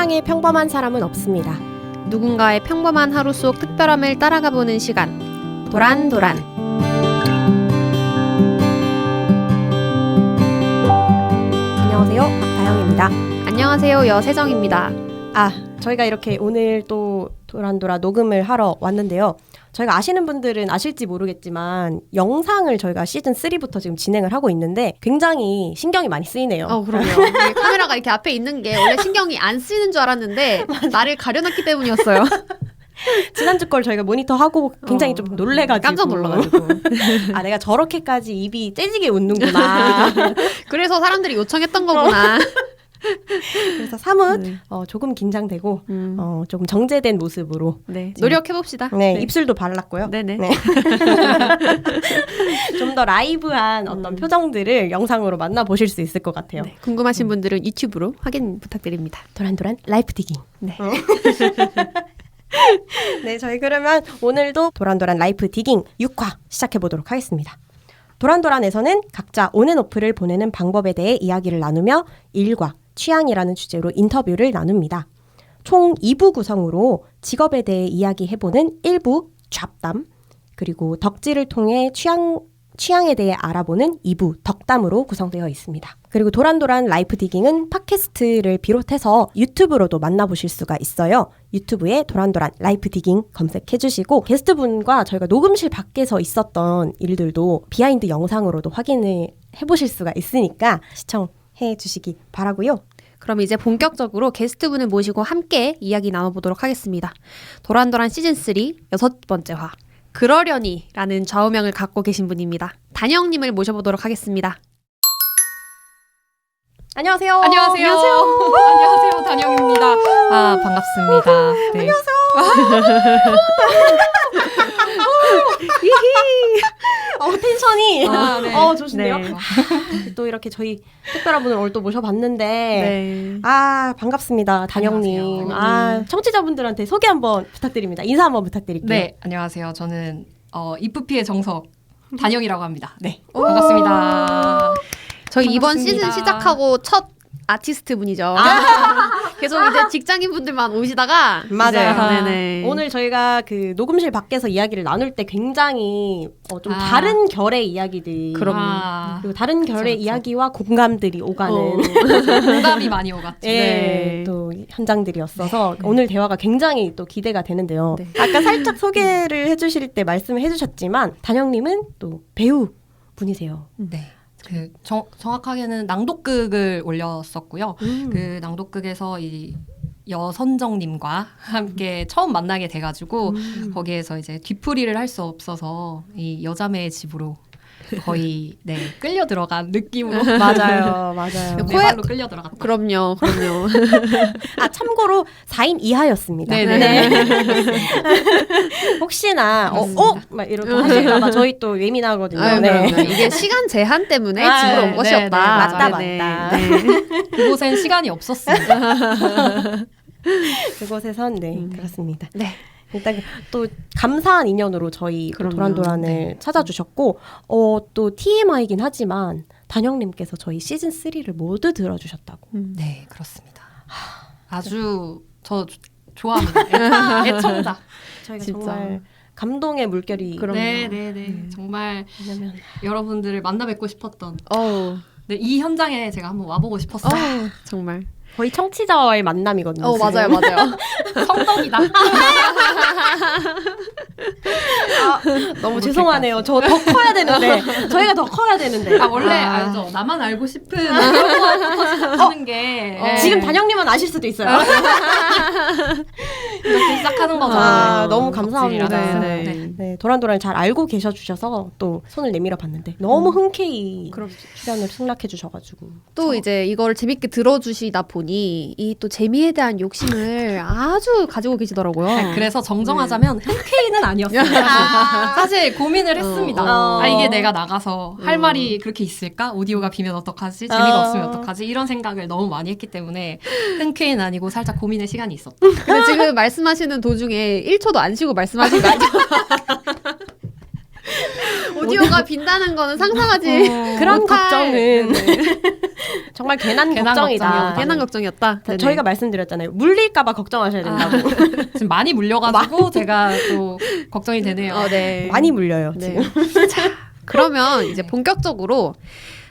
세상에 평범한 사람은 없습니다. 누군가의 평범한 하루 속 특별함을 따라가보는 시간, 도란도란. 안녕하세요, 박다영입니다. 안녕하세요, 여세정입니다. 저희가 이렇게 오늘 또 도란도라 녹음을 하러 왔는데요. 저희가 아시는 분들은 아실지 모르겠지만 영상을 저희가 시즌 3부터 지금 진행을 하고 있는데 굉장히 신경이 많이 쓰이네요. 그럼요. 이게 카메라가 이렇게 앞에 있는 게 원래 신경이 안 쓰이는 줄 알았는데 나를 가려놨기 때문이었어요. 지난주 걸 저희가 모니터하고 굉장히 좀 놀래가지고 깜짝 놀라가지고 내가 저렇게까지 입이 째지게 웃는구나. 그래서 사람들이 요청했던 거구나. 그래서 사뭇 조금 긴장되고 조금 정제된 모습으로 노력해봅시다. 네, 입술도 발랐고요. 네네. 네. 좀 더 라이브한 어떤 표정들을 영상으로 만나보실 수 있을 것 같아요. 네, 궁금하신 분들은 유튜브로 확인 부탁드립니다. 도란도란 라이프 디깅. 네. 네, 저희 그러면 오늘도 도란도란 라이프 디깅 6화 시작해보도록 하겠습니다. 도란도란에서는 각자 온앤오프를 보내는 방법에 대해 이야기를 나누며 일과 취향이라는 주제로 인터뷰를 나눕니다. 총 2부 구성으로 직업에 대해 이야기해보는 1부 잡담, 그리고 덕질을 통해 취향에 대해 알아보는 2부 덕담으로 구성되어 있습니다. 그리고 도란도란 라이프 디깅은 팟캐스트를 비롯해서 유튜브로도 만나보실 수가 있어요. 유튜브에 도란도란 라이프 디깅 검색해주시고 게스트분과 저희가 녹음실 밖에서 있었던 일들도 비하인드 영상으로도 확인을 해보실 수가 있으니까 시청해 주시기 바라고요. 그럼 이제 본격적으로 게스트분을 모시고 함께 이야기 나눠보도록 하겠습니다. 도란도란 시즌3 6번째 화 그러려니라는 좌우명을 갖고 계신 분입니다. 단영님을 모셔보도록 하겠습니다. 안녕하세요. 안녕하세요. 안녕하세요. 단영입니다. 반갑습니다. 네. 안녕하세요. 텐션이 네. 좋으신데요. 네. 또 이렇게 저희 특별한 분을 오늘 또 모셔봤는데 네. 반갑습니다. 단영님. 안녕하세요. 청취자분들한테 소개 한번 부탁드립니다. 인사 한번 부탁드릴게요. 네, 안녕하세요. 저는 이프피의 정석 단영이라고 합니다. 네, 오. 반갑습니다. 저희 이번 반갑습니다. 시즌 시작하고 첫 아티스트 분이죠. 계속 이제 직장인 분들만 오시다가 맞아요. 네네. 오늘 저희가 그 녹음실 밖에서 이야기를 나눌 때 굉장히 좀 다른 결의 이야기들 그리고 다른 결의 그쵸. 이야기와 공감들이 오가는 공감이 많이 오갔죠. 네, 또 현장들이었어서 오늘 대화가 굉장히 또 기대가 되는데요. 네. 아까 살짝 소개를 해주실 때 말씀을 해주셨지만 단영님은 또 배우 분이세요. 네. 정확하게는 낭독극을 올렸었고요. 그 낭독극에서 이 여선정님과 함께 처음 만나게 돼가지고 거기에서 이제 뒤풀이를 할 수 없어서 이 여자매의 집으로 거의 끌려 들어간 느낌으로 맞아요. 내 발로 끌려 들어갔다. 그럼요. 참고로 4인 이하였습니다. 네네. 혹시나 막 이렇게 하실까봐 저희 또 예민하거든요. 아유, 네. 그럼요. 이게 시간 제한 때문에 아, 집으로 온 네, 것이었다. 네, 맞다, 맞다. 그곳엔 시간이 없었습니다. 그곳에선 그렇습니다. 네. 일단 또 감사한 인연으로 저희 그럼요. 도란도란을 찾아주셨고 또 TMI이긴 하지만 단영님께서 저희 시즌 3를 모두 들어주셨다고. 네, 그렇습니다. 아주 저 좋아합니다. 애청자. 저희가 진짜. 정말 감동의 물결이. 그럼요. 네. 정말 왜냐면 여러분들을 만나 뵙고 싶었던 네. 이 현장에 제가 한번 와보고 싶었어요. 정말. 거의 청취자와의 만남이거든요. 맞아요. 성덕이다. 너무 죄송하네요. 저 더 커야 되는데. 저희가 더 커야 되는데. 원래 알죠. 나만 알고 싶은 그런 거부터 시작하는 게 지금 단영님은 아실 수도 있어요. 이렇게 시작하는 거죠. 너무 감사합니다. 덕질이라서. 네, 도란도란을 잘 알고 계셔주셔서 또 손을 내밀어 봤는데 너무 흔쾌히 출연을 승낙해 주셔가지고 또 이제 이걸 재밌게 들어주시다 보니 이 또 재미에 대한 욕심을 아주 가지고 계시더라고요. 그래서 정정하자면 흔쾌히는 아니었어요. 사실 고민을 했습니다. 이게 내가 나가서 할 말이 그렇게 있을까? 오디오가 비면 어떡하지? 재미가 없으면 어떡하지? 이런 생각을 너무 많이 했기 때문에 흔쾌히는 아니고 살짝 고민의 시간이 있었다. 근데 지금 말씀하시는 도중에 1초도 안 쉬고 말씀하신 거 아니죠? 오디오가 빈다는 거는 상상하지 그런 못할. 걱정은 정말 괜한 괜한 걱정이다. 걱정이었다. 괜한 걱정이었다. 네네. 저희가 말씀드렸잖아요. 물릴까봐 걱정하셔야 된다고. 지금 많이 물려가지고 제가 또 걱정이 되네요. 네. 많이 물려요, 네. 지금. 자, 그러면 이제 본격적으로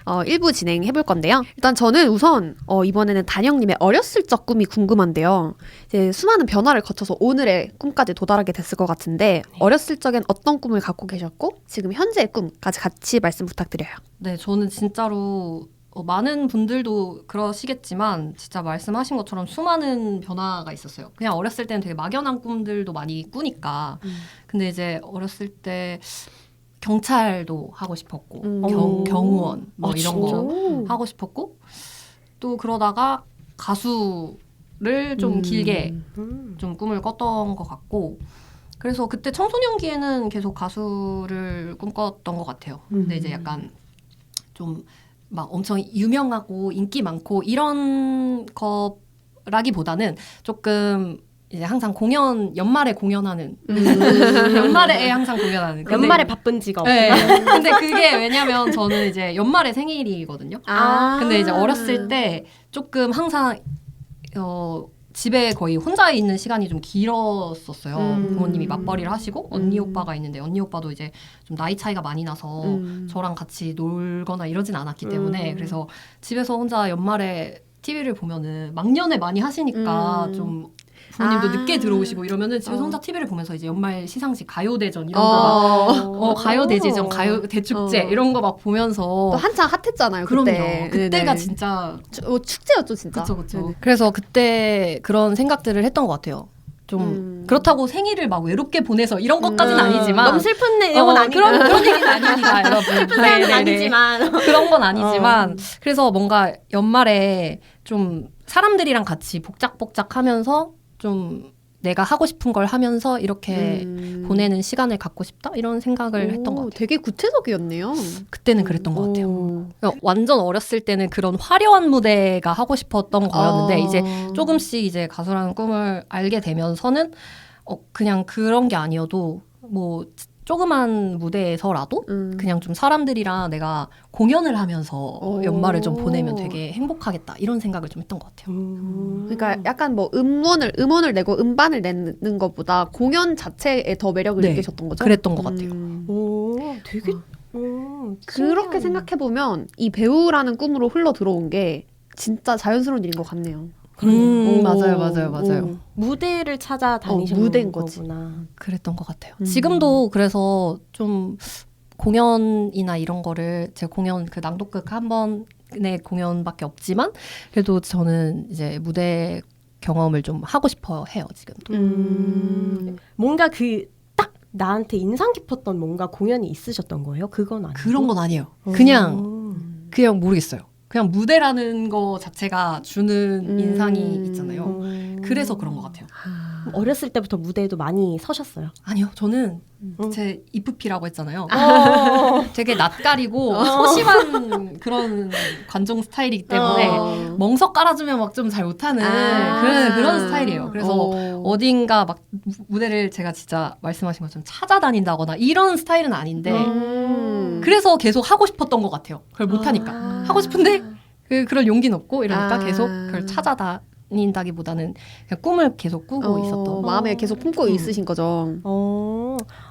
1부 진행해 볼 건데요. 일단 저는 우선 이번에는 단영님의 어렸을 적 꿈이 궁금한데요. 이제 수많은 변화를 거쳐서 오늘의 꿈까지 도달하게 됐을 것 같은데 어렸을 적엔 어떤 꿈을 갖고 계셨고 지금 현재의 꿈까지 같이 말씀 부탁드려요. 네, 저는 진짜로 많은 분들도 그러시겠지만 진짜 말씀하신 것처럼 수많은 변화가 있었어요. 그냥 어렸을 때는 되게 막연한 꿈들도 많이 꾸니까. 근데 이제 어렸을 때 경찰도 하고 싶었고 경호원 뭐 이런 거 하고 싶었고 또 그러다가 가수를 좀 길게 좀 꿈을 꿨던 것 같고 그래서 그때 청소년기에는 계속 가수를 꿈꿨던 것 같아요. 근데 이제 약간 좀 막 엄청 유명하고 인기 많고 이런 거라기보다는 조금 이제 항상 연말에 공연하는 연말에 항상 공연하는 근데 연말에 바쁜 직업. 네. 근데 그게 왜냐면 저는 이제 연말에 생일이거든요. 근데 이제 어렸을 때 조금 항상 집에 거의 혼자 있는 시간이 좀 길었었어요. 부모님이 맞벌이를 하시고 언니 오빠가 있는데 언니 오빠도 이제 좀 나이 차이가 많이 나서 저랑 같이 놀거나 이러진 않았기 때문에 그래서 집에서 혼자 연말에 TV를 보면은 막년회 많이 하시니까 좀 부모님도 늦게 들어오시고 이러면은 집에서 혼자 TV를 보면서 이제 연말 시상식 가요대전 이런 거 가요대제전 가요 대축제 이런 거 막 보면서 또 한창 핫했잖아요. 그럼요. 그때. 그때가 네네. 진짜 축제였죠, 진짜. 그쵸. 네네. 그래서 그때 그런 생각들을 했던 것 같아요. 좀 그렇다고 생일을 막 외롭게 보내서 이런 것까지는 아니지만 너무 슬픈 내용은 아니고 그런 얘기는 아닙니다, 여러분. 슬픈 사연은 아니지만 그런 건 아니지만 그래서 뭔가 연말에 좀 사람들이랑 같이 복작복작하면서 좀 내가 하고 싶은 걸 하면서 이렇게 보내는 시간을 갖고 싶다 이런 생각을 했던 것 같아요. 되게 구체적이었네요. 그때는 그랬던 것 같아요. 완전 어렸을 때는 그런 화려한 무대가 하고 싶었던 거였는데 이제 조금씩 이제 가수라는 꿈을 알게 되면서는 그냥 그런 게 아니어도 뭐 조그만 무대에서라도 그냥 좀 사람들이랑 내가 공연을 하면서 연말을 좀 보내면 되게 행복하겠다 이런 생각을 좀 했던 것 같아요. 그러니까 약간 뭐 음원을 내고 음반을 내는 것보다 공연 자체에 더 매력을 네, 느끼셨던 거죠? 그랬던 것 같아요. 오, 되게 그렇게 생각해 보면 이 배우라는 꿈으로 흘러 들어온 게 진짜 자연스러운 일인 것 같네요. 맞아요. 무대를 찾아다니신 무대인 거지. 거구나. 그랬던 것 같아요. 지금도 그래서 좀 공연이나 이런 거를 제 공연 그 낭독극 한 번의 공연밖에 없지만 그래도 저는 이제 무대 경험을 좀 하고 싶어 해요 지금도. 뭔가 딱 나한테 인상 깊었던 뭔가 공연이 있으셨던 거예요? 그건 아니고? 그런 건 아니에요. 그냥 모르겠어요. 그냥 무대라는 거 자체가 주는 인상이 있잖아요. 그래서 그런 것 같아요. 어렸을 때부터 무대에도 많이 서셨어요? 아니요, 저는 제 이프피라고 했잖아요. 되게 낯가리고 소심한 그런 관종 스타일이기 때문에 멍석 깔아주면 막 좀 잘 못하는 그런 스타일이에요. 그래서 어딘가 막 무대를 제가 진짜 말씀하신 것처럼 찾아다닌다거나 이런 스타일은 아닌데 그래서 계속 하고 싶었던 것 같아요. 그걸 못하니까. 하고 싶은데 그럴 용기는 없고 이러니까 계속 그걸 찾아다닌다기보다는 그냥 꿈을 계속 꾸고 있었던. 마음에 계속 품고 있으신 거죠.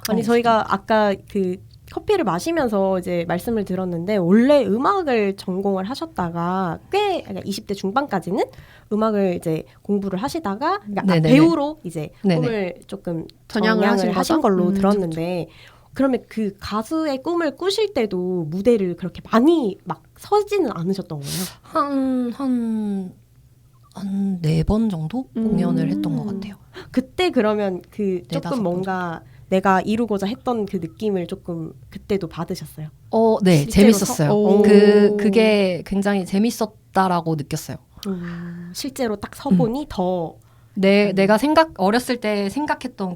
아니 저희가 아까 그 커피를 마시면서 이제 말씀을 들었는데 원래 음악을 전공을 하셨다가 꽤 그러니까 20대 중반까지는 음악을 이제 공부를 하시다가 그러니까 배우로 이제 꿈을 조금 전향을 하신 걸로 들었는데 그러면 그 가수의 꿈을 꾸실 때도 무대를 그렇게 많이 막 서지는 않으셨던 거예요? 한 4번 정도 공연을 했던 것 같아요. 그때 그러면 그 조금 4-5번 뭔가 내가 이루고자 했던 그 느낌을 조금 그때도 받으셨어요? 네, 실제로 재밌었어요. 그게 굉장히 재밌었다라고 느꼈어요. 실제로 딱 서보니 더 내가 어렸을 때 생각했던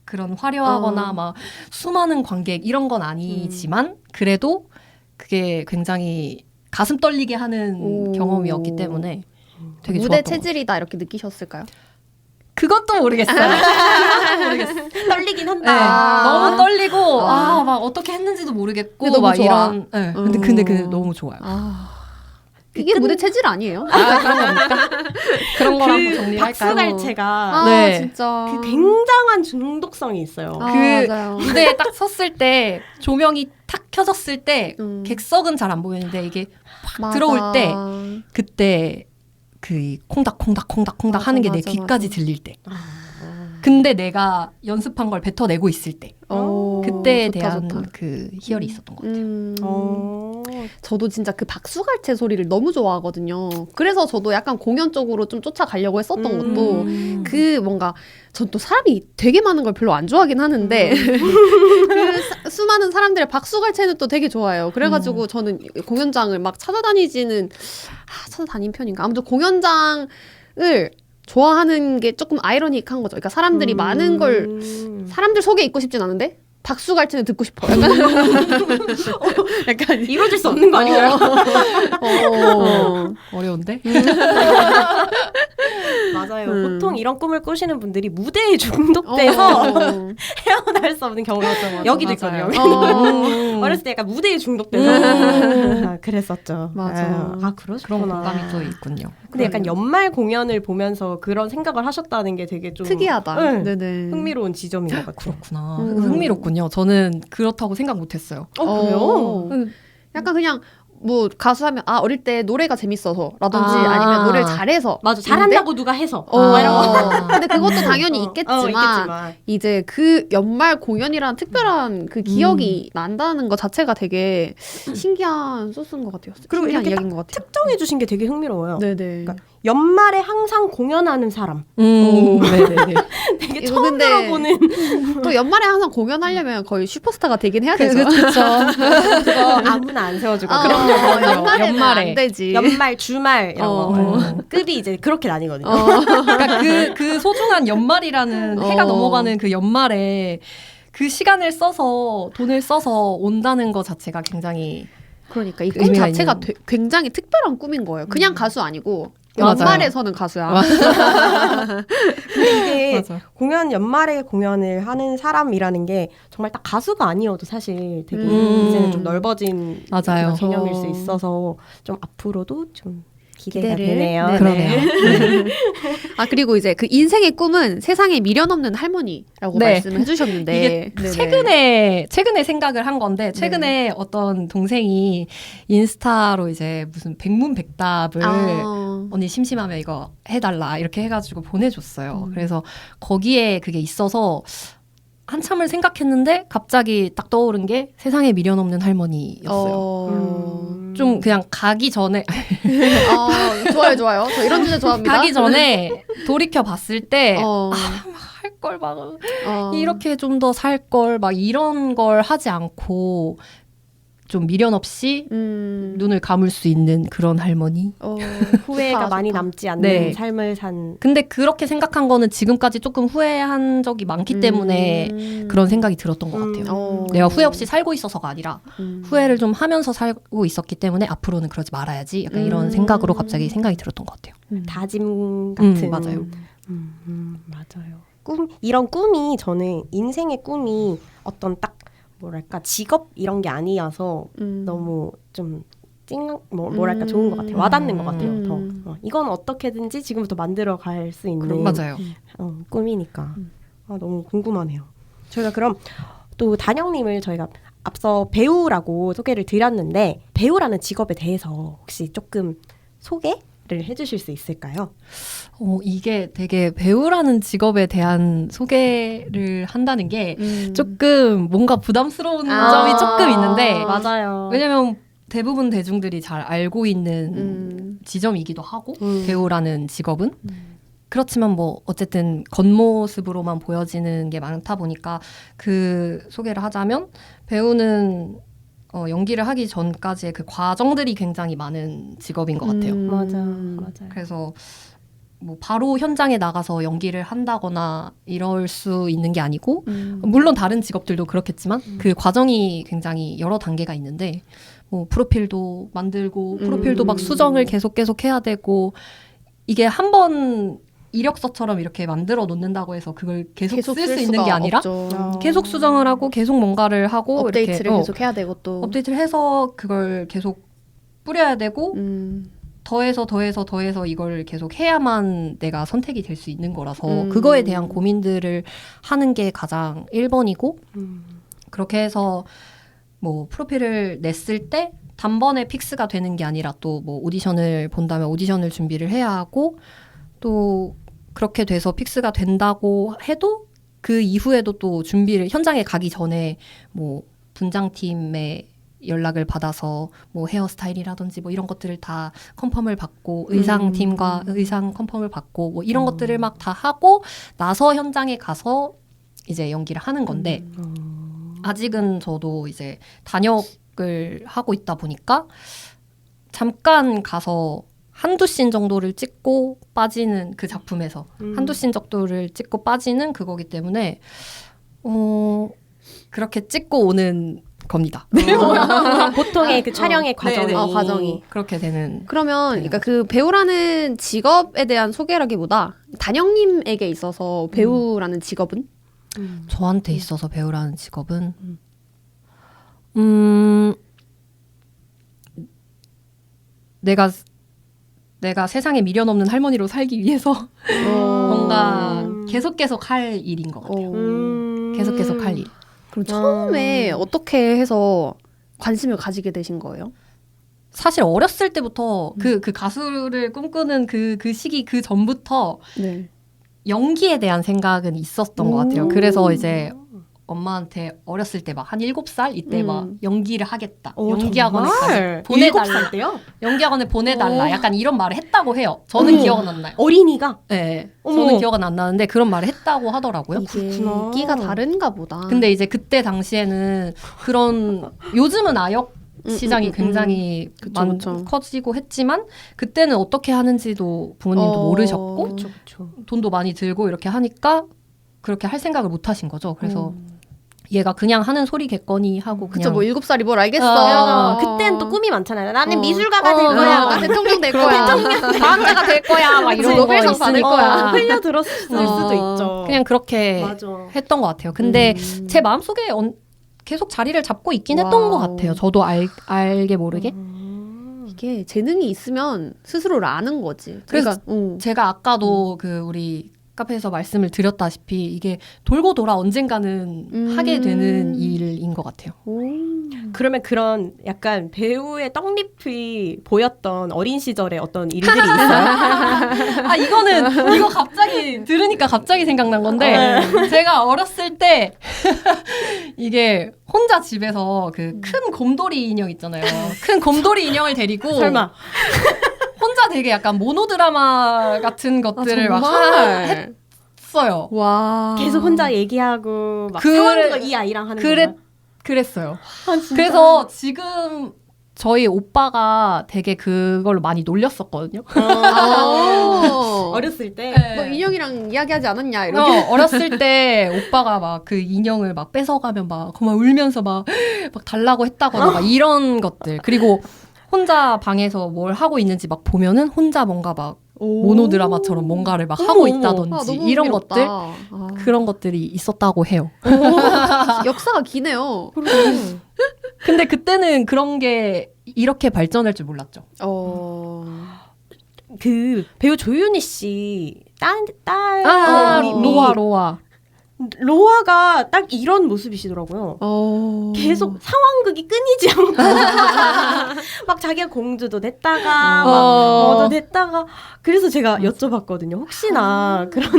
그런 화려하거나 막 수많은 관객 이런 건 아니지만 그래도 그게 굉장히 가슴 떨리게 하는 경험이었기 때문에 되게 무대 좋았던 체질이다 이렇게 느끼셨을까요? 그것도 모르겠어요. 떨리긴 네, 한다. 너무 떨리고 막 어떻게 했는지도 모르겠고 근데 너무 막 좋아. 이런. 네, 근데 그게 너무 좋아요. 이게 무대 체질 아니에요? 그런 겁니까? 그런 거라고 그 정리할까요? 박수갈채가 아 네. 진짜. 그 굉장한 중독성이 있어요. 아, 그 맞아요. 무대에 딱 섰을 때 조명이 탁 켜졌을 때 객석은 잘 안 보이는데 이게 맞아. 들어올 때 그때 그 콩닥콩닥콩닥콩닥 맞아, 하는 게 내 맞아, 귀까지 맞아. 들릴 때. 근데 내가 연습한 걸 뱉어내고 있을 때. 어, 그때에 좋다, 대한 좋다. 그 희열이 있었던 것 같아요. 저도 진짜 그 박수갈채 소리를 너무 좋아하거든요. 그래서 저도 약간 공연 쪽으로 좀 쫓아가려고 했었던 것도 그 뭔가 전 또 사람이 되게 많은 걸 별로 안 좋아하긴 하는데 그 수많은 사람들의 박수갈채는 또 되게 좋아해요. 그래가지고 저는 공연장을 막 찾아다닌 편인가? 아무튼 공연장을 좋아하는 게 조금 아이러니한 거죠. 그러니까 사람들이 많은 걸 사람들 속에 있고 싶진 않은데 박수갈채는 듣고 싶어요. 약간 이루어질 수 없는 거 아닌가요? 어려운데? 맞아요. 보통 이런 꿈을 꾸시는 분들이 무대에 중독돼서 헤어날 수 없는 경우가 여기도 맞아요. 있거든요. 어렸을 때 약간 무대에 중독돼서 그랬었죠. 맞아. 아 그러시구나. 그런 공감이 또 있군요. 근데 약간 연말 공연을 보면서 그런 생각을 하셨다는 게 되게 좀 특이하다. 네. 네네. 흥미로운 지점인 것 같아요. 그렇구나. 흥미롭군요. 저는 그렇다고 생각 못했어요. 그래요? 약간 그냥 뭐 가수하면 어릴 때 노래가 재밌어서라든지 아. 아니면 노래를 잘해서 맞아. 잘한다고 누가 해서 이런 거. 어. 근데 그것도 당연히 있겠지만, 있겠지만. 이제 그 연말 공연이란 특별한 그 기억이 난다는 것 자체가 되게 신기한 소스인 것 같아요. 그리고 신기한 이렇게 이야기인 것 같아요. 특정해 주신 게 되게 흥미로워요. 네네. 그러니까 연말에 항상 공연하는 사람. 네네네. 되게 이거 처음 근데 들어보는 또 연말에 항상 공연하려면 거의 슈퍼스타가 되긴 해야 되죠. 그렇죠. 그거 아무나 안 세워주고 연말에는 연말에. 안 되지. 연말, 주말 이런 어. 거 급이 이제 그렇게 나뉘거든요. 그러니까 그 소중한 연말이라는 해가 넘어가는 그 연말에 그 시간을 써서 돈을 써서 온다는 것 자체가 굉장히 그러니까 이 꿈 의미가 자체가 있는. 굉장히 특별한 꿈인 거예요. 그냥 가수 아니고 맞아요. 연말에서는 가수야. 근데 이게 맞아. 연말에 공연을 하는 사람이라는 게 정말 딱 가수가 아니어도 사실 되게 이제는 좀 넓어진 맞아요. 개념일 수 있어서 좀 앞으로도 좀 기대가 기대를. 되네요. 네네. 그러네요. 그리고 이제 그 인생의 꿈은 세상에 미련 없는 할머니라고 네. 말씀해 주셨는데 이게 네네. 최근에 생각을 한 건데 최근에 어떤 동생이 인스타로 이제 무슨 백문백답을 언니 심심하면 이거 해달라 이렇게 해가지고 보내줬어요. 그래서 거기에 그게 있어서 한참을 생각했는데 갑자기 딱 떠오른 게 세상에 미련 없는 할머니였어요. 좀 그냥 가기 전에 좋아요. 저 이런 주제 좋아합니다. 가기 전에 돌이켜 봤을 때 어. 할 걸 막 이렇게 좀 더 살 걸 막 이런 걸 하지 않고 좀 미련 없이 눈을 감을 수 있는 그런 할머니. 후회가 좋다, 많이 좋다. 남지 않는 네. 삶을 산. 근데 그렇게 생각한 거는 지금까지 조금 후회한 적이 많기 때문에 그런 생각이 들었던 것 같아요. 내가 후회 없이 살고 있어서가 아니라 후회를 좀 하면서 살고 있었기 때문에 앞으로는 그러지 말아야지. 약간 이런 생각으로 갑자기 생각이 들었던 것 같아요. 다짐 같은. 맞아요. 맞아요. 이런 꿈이 저는 인생의 꿈이 어떤 딱 뭐랄까 직업 이런 게 아니어서 너무 좀 뭐랄까 좋은 것 같아요. 와닿는 것 같아요. 더. 이건 어떻게든지 지금부터 만들어 갈 수 있는 맞아요. 꿈이니까 너무 궁금하네요. 저희가 그럼 또 단영님을 저희가 앞서 배우라고 소개를 드렸는데 배우라는 직업에 대해서 혹시 조금 소개를 해주실 수 있을까요? 이게 되게 배우라는 직업에 대한 소개를 한다는 게 조금 뭔가 부담스러운 점이 조금 있는데 맞아요. 왜냐면 대부분 대중들이 잘 알고 있는 지점이기도 하고 배우라는 직업은 그렇지만 뭐 어쨌든 겉모습으로만 보여지는 게 많다 보니까 그 소개를 하자면 배우는 연기를 하기 전까지의 그 과정들이 굉장히 많은 직업인 것 같아요. 맞아요. 그래서 뭐 바로 현장에 나가서 연기를 한다거나 이럴 수 있는 게 아니고 물론 다른 직업들도 그렇겠지만 그 과정이 굉장히 여러 단계가 있는데 뭐 프로필도 만들고 프로필도 막 수정을 계속 해야 되고 이게 한 번 이력서처럼 이렇게 만들어 놓는다고 해서 그걸 계속 쓸 수 있는 게 아니라 계속 수정을 하고 계속 뭔가를 하고 업데이트를 이렇게 계속 해야 되고 또 업데이트를 해서 그걸 계속 뿌려야 되고 더해서 이걸 계속 해야만 내가 선택이 될 수 있는 거라서 그거에 대한 고민들을 하는 게 가장 1번이고 그렇게 해서 뭐 프로필을 냈을 때 단번에 픽스가 되는 게 아니라 또 뭐 오디션을 본다면 오디션을 준비를 해야 하고 또 그렇게 돼서 픽스가 된다고 해도 그 이후에도 또 준비를 현장에 가기 전에 뭐 분장팀에 연락을 받아서 뭐 헤어스타일이라든지 뭐 이런 것들을 다 컨펌을 받고 의상팀과 의상 컨펌을 받고 뭐 이런 것들을 막 다 하고 나서 현장에 가서 이제 연기를 하는 건데 아직은 저도 이제 단역을 하고 있다 보니까 잠깐 가서 한두 씬 정도를 찍고 빠지는 그 작품에서 한두 씬 정도를 찍고 빠지는 그거기 때문에 그렇게 찍고 오는 겁니다. 보통의 그 촬영의 과정이. 네네. 과정이. 그렇게 되는. 그러면 그러니까 그 배우라는 직업에 대한 소개라기보다 단영님에게 있어서 배우라는 직업은? 저한테 있어서 배우라는 직업은 내가 세상에 미련 없는 할머니로 살기 위해서 뭔가 계속 할 일인 것 같아요. 계속 할 일. 그럼 처음에 어떻게 해서 관심을 가지게 되신 거예요? 사실 어렸을 때부터 그 가수를 꿈꾸는 그 시기 그 전부터 네. 연기에 대한 생각은 있었던 것 같아요. 그래서 이제 엄마한테 어렸을 때 막 한 7살 이때 막 연기를 하겠다. 연기학원에 가서 보내달라. 7살 때요? 연기학원에 보내달라. 약간 이런 말을 했다고 해요. 저는 기억은 안 나요. 어린이가? 네. 어머. 저는 기억은 안 나는데 그런 말을 했다고 하더라고요. 이게 그렇구나. 끼가 다른가 보다. 근데 이제 그때 당시에는 그런 요즘은 아역 시장이 굉장히 그쵸. 커지고 했지만 그때는 어떻게 하는지도 부모님도 모르셨고 그쵸. 돈도 많이 들고 이렇게 하니까 그렇게 할 생각을 못 하신 거죠. 그래서 얘가 그냥 하는 소리겠거니 하고 그쵸, 그냥 뭐 7살이 뭘 알겠어. 그때는 또 꿈이 많잖아요. 나는 미술가가 어, 될 거야. 나 대통령 될 거야. 과학자가 될 거야. 막 이런 거 노벨상 받을 거야. 흘려 들었을 수도 있죠. 그냥 그렇게 맞아. 했던 것 같아요. 근데 제 마음속에 계속 자리를 잡고 있긴 했던 와우. 것 같아요. 저도 알게 모르게. 이게 재능이 있으면 스스로를 아는 거지. 그래서 그러니까, 제가 아까도 그 우리 카페에서 말씀을 드렸다시피 이게 돌고 돌아 언젠가는 하게 되는 일인 것 같아요. 그러면 그런 약간 배우의 떡잎이 보였던 어린 시절의 어떤 일들이 있어요? 이거 갑자기 들으니까 갑자기 생각난 건데 제가 어렸을 때 이게 혼자 집에서 그 큰 곰돌이 인형 있잖아요. 큰 곰돌이 인형을 데리고 설마. 혼자 되게 약간 모노드라마 같은 것들을 막 했어요. 와. 계속 혼자 얘기하고 막 그래- 상황극을 이 아이랑 하는 거예요? 그랬어요. 아, 진짜? 그래서 지금 저희 오빠가 되게 그걸로 많이 놀렸었거든요. 어렸을 때 너 인형이랑 이야기하지 않았냐 이렇게. 어렸을 때 오빠가 막 그 인형을 막 뺏어가면 막 그만 울면서 막 달라고 했다거나 막 이런 것들. 그리고 혼자 방에서 뭘 하고 있는지 막 보면은 혼자 뭔가 막 모노드라마처럼 뭔가를 막 하고 있다든지 너무 이런 흥미롭다. 것들 아. 그런 것들이 있었다고 해요. 역사가 기네요. 근데 그때는 그런 게 이렇게 발전할 줄 몰랐죠. 그 배우 조윤희 씨 딸이 로아. 로아가 딱 이런 모습이시더라고요. 계속 상황극이 끊이지 않고 막 자기가 공주도 됐다가 막 뭐도 됐다가 그래서 제가 여쭤봤거든요. 혹시나 그런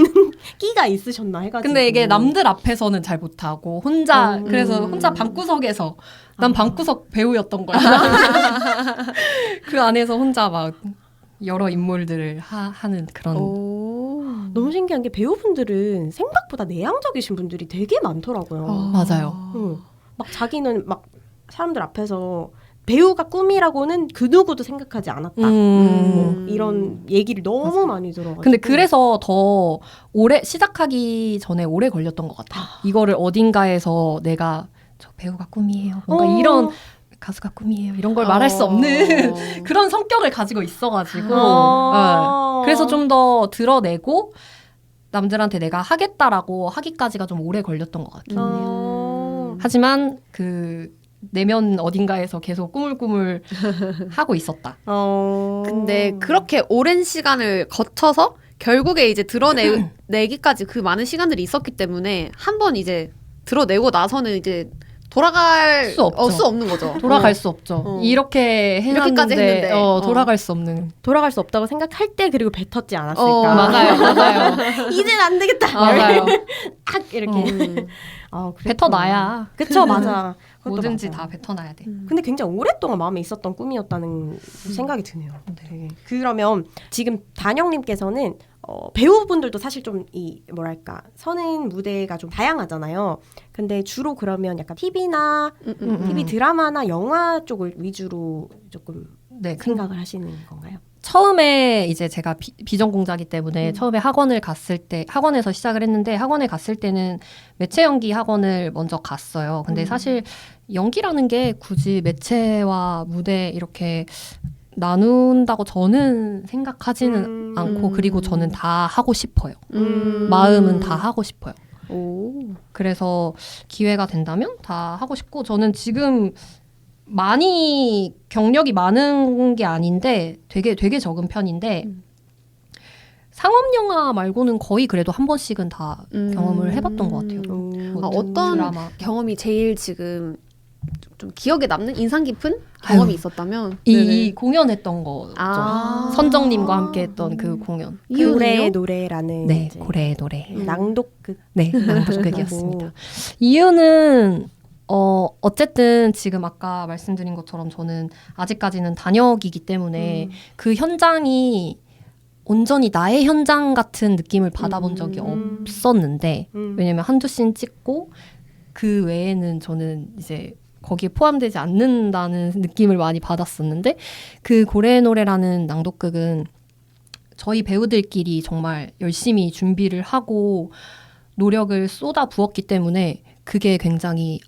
끼가 있으셨나 해가지고. 근데 이게 남들 앞에서는 잘 못하고 혼자 그래서 혼자 방구석에서 난 방구석 배우였던 거야. 그 안에서 혼자 막 여러 인물들을 하는 그런. 너무 신기한 게 배우분들은 생각보다 내향적이신 분들이 되게 많더라고요. 맞아요. 막 자기는 막 사람들 앞에서 배우가 꿈이라고는 그 누구도 생각하지 않았다. 뭐 이런 얘기를 너무 많이 들어가지고. 근데 그래서 더 오래 시작하기 전에 오래 걸렸던 것 같아요. 이거를 어딘가에서 내가 저 배우가 꿈이에요. 뭔가 이런 가수가 꿈이에요. 이런 걸 말할 수 없는 그런 성격을 가지고 있어가지고 그래서 좀 더 드러내고 남들한테 내가 하겠다라고 하기까지가 좀 오래 걸렸던 것 같긴 해요. 하지만 그 내면 어딘가에서 계속 꾸물꾸물 하고 있었다. 근데 그렇게 오랜 시간을 거쳐서 결국에 이제 드러내기까지 그 많은 시간들이 있었기 때문에 한 번 이제 드러내고 나서는 이제 돌아갈 수 없죠. 수 없는 거죠. 돌아갈 수 없죠. 이렇게 이렇게까지 해놨는데 했는데. 돌아갈 수 없는. 돌아갈 수 없다고 생각할 때 그리고 뱉었지 않았을까. 맞아요. 이젠 안 되겠다. 맞아요. 악 이렇게. 뱉어놔야 그쵸, 맞아. 그것도 뭐든지 맞아요. 다 뱉어놔야 돼. 근데 굉장히 오랫동안 마음에 있었던 꿈이었다는 생각이 드네요. 되게. 그러면 지금 단영님께서는 배우분들도 사실 좀 뭐랄까 서는 무대가 좀 다양하잖아요. 근데 주로 그러면 약간 TV나 TV 드라마나 영화 쪽을 위주로 조금 네, 생각을 하시는 건가요? 처음에 이제 제가 비전공자기 때문에 처음에 학원을 갔을 때 학원에서 시작을 했는데 학원에 갔을 때는 매체 연기 학원을 먼저 갔어요. 근데 사실 연기라는 게 굳이 매체와 무대 이렇게 나눈다고 저는 생각하지는 않고 그리고 저는 다 하고 싶어요. 마음은 다 하고 싶어요. 그래서 기회가 된다면 다 하고 싶고 저는 지금 많이 경력이 많은 게 아닌데 되게 적은 편인데 상업 영화 말고는 거의 그래도 한 번씩은 다 경험을 해봤던 것 같아요. 뭐 어떤 드라마. 경험이 제일 지금 좀 기억에 남는 인상 깊은 경험이 있었다면 이 공연했던 거죠. 아. 선정님과 함께 했던 그 공연. 고래의 노래라는 네, 이제 고래의 노래. 낭독극. 네, 낭독극이었습니다. 이유는 어쨌든 지금 아까 말씀드린 것처럼 저는 아직까지는 단역이기 때문에 그 현장이 온전히 나의 현장 같은 느낌을 받아본 적이 없었는데 왜냐면 한두 씬 찍고 그 외에는 저는 이제 거기에 포함되지 않는다는 느낌을 많이 받았었는데 그 고래의 노래라는 낭독극은 저희 배우들끼리 정말 열심히 준비를 하고 노력을 쏟아 부었기 때문에 그게 굉장히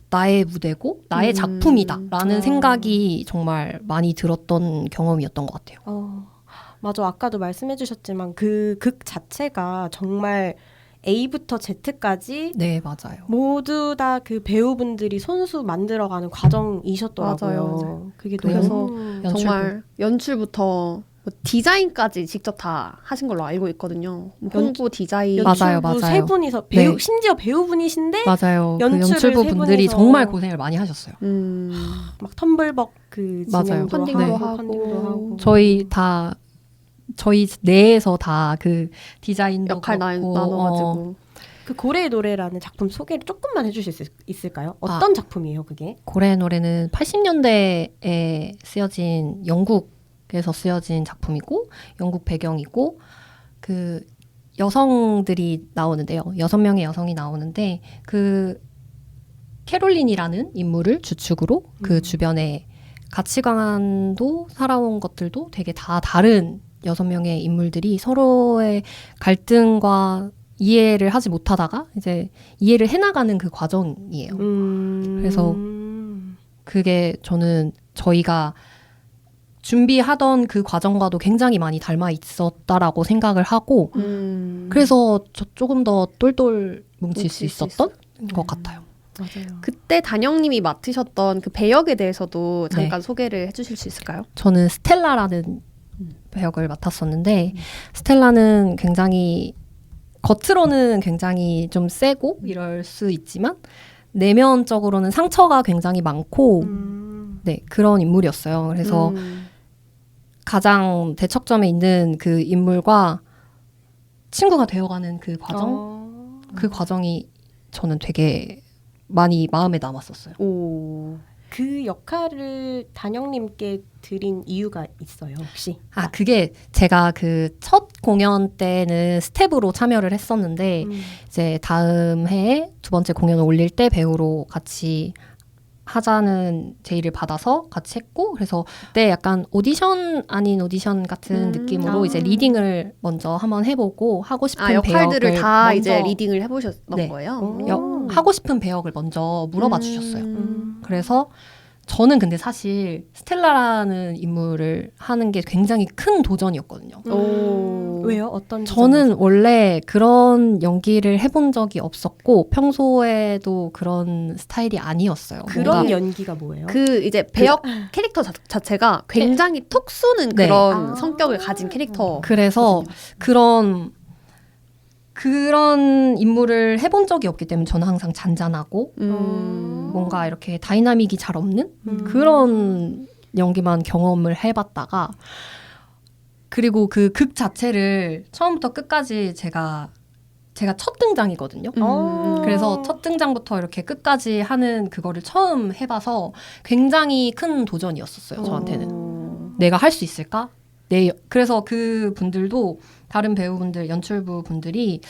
나의 무대고 나의 작품이다라는 생각이 정말 많이 들었던 경험이었던 것 같아요. 맞아. 아까도 말씀해 주셨지만 그 극 자체가 정말 A부터 Z까지 네, 맞아요. 모두 다 그 배우분들이 손수 만들어가는 과정이셨더라고요. 맞아요. 그게 그래서 너무 정말 연출부터 디자인까지 직접 다 하신 걸로 알고 있거든요. 홍보 디자인. 맞아요, 연출부 맞아요. 세 분이서 배우 네. 심지어 배우분이신데 맞아요. 그 연출을 연출부 세 분들이 분이서 정말 고생을 많이 하셨어요. 막 텀블벅 그 맞아요. 진행도 펀딩도 하고, 하고. 펀딩도 하고. 저희 내에서 다 그 디자인도 역할 그렇고, 나눠가지고. 그 고래의 노래라는 작품 소개를 조금만 해주실 수 있을까요? 어떤 작품이에요, 그게? 고래의 노래는 80년대에 쓰여진 영국에서 쓰여진 작품이고 영국 배경이고 그 여성들이 나오는데요. 6명의 여성이 나오는데 그 캐롤린이라는 인물을 주축으로 그 주변에 가치관도 살아온 것들도 되게 다 다른 6명의 인물들이 서로의 갈등과 이해를 하지 못하다가 이제 이해를 해나가는 그 과정이에요. 그래서 그게 저는 저희가 준비하던 그 과정과도 굉장히 많이 닮아 있었다라고 생각을 하고 그래서 조금 더 똘똘 뭉칠 수 있었던 것 같아요. 맞아요. 그때 단영님이 맡으셨던 그 배역에 대해서도 잠깐 소개를 해주실 수 있을까요? 저는 스텔라라는 배역을 맡았었는데 스텔라는 굉장히 겉으로는 굉장히 좀 세고 이럴 수 있지만 내면적으로는 상처가 굉장히 많고 네, 그런 인물이었어요. 그래서 가장 대척점에 있는 그 인물과 친구가 되어가는 그 과정, 그 과정이 저는 되게 많이 마음에 남았었어요. 그 역할을 단영님께 드린 이유가 있어요, 혹시? 그게 제가 그 첫 공연 때는 스텝으로 참여를 했었는데 이제 다음 해에 두 번째 공연을 올릴 때 배우로 같이 하자는 제의를 받아서 같이 했고 그래서 그때 약간 오디션 아닌 오디션 같은 느낌으로 이제 리딩을 먼저 한번 해보고 하고 싶은 역할들을 배역을 다 먼저 이제 리딩을 해보셨던 네. 거예요? 하고 싶은 배역을 먼저 물어봐 주셨어요. 그래서 저는 근데 사실 스텔라라는 인물을 하는 게 굉장히 큰 도전이었거든요. 왜요? 어떤 저는 원래 그런 연기를 해본 적이 없었고 평소에도 그런 스타일이 아니었어요. 그런 뭔가 연기가 뭐예요? 그 이제 배역 캐릭터 자체가 굉장히 톡 쏘는 네. 그런 아. 성격을 가진 캐릭터. 그래서 그런 인물을 해본 적이 없기 때문에 저는 항상 잔잔하고 뭔가 이렇게 다이나믹이 잘 없는 그런 연기만 경험을 해봤다가 그리고 그 극 자체를 처음부터 끝까지 제가 첫 등장이거든요. 그래서 첫 등장부터 이렇게 끝까지 하는 그거를 처음 해봐서 굉장히 큰 도전이었었어요. 저한테는. 내가 할 수 있을까? 그래서 그 분들도 다른 배우분들, 연출부 분들이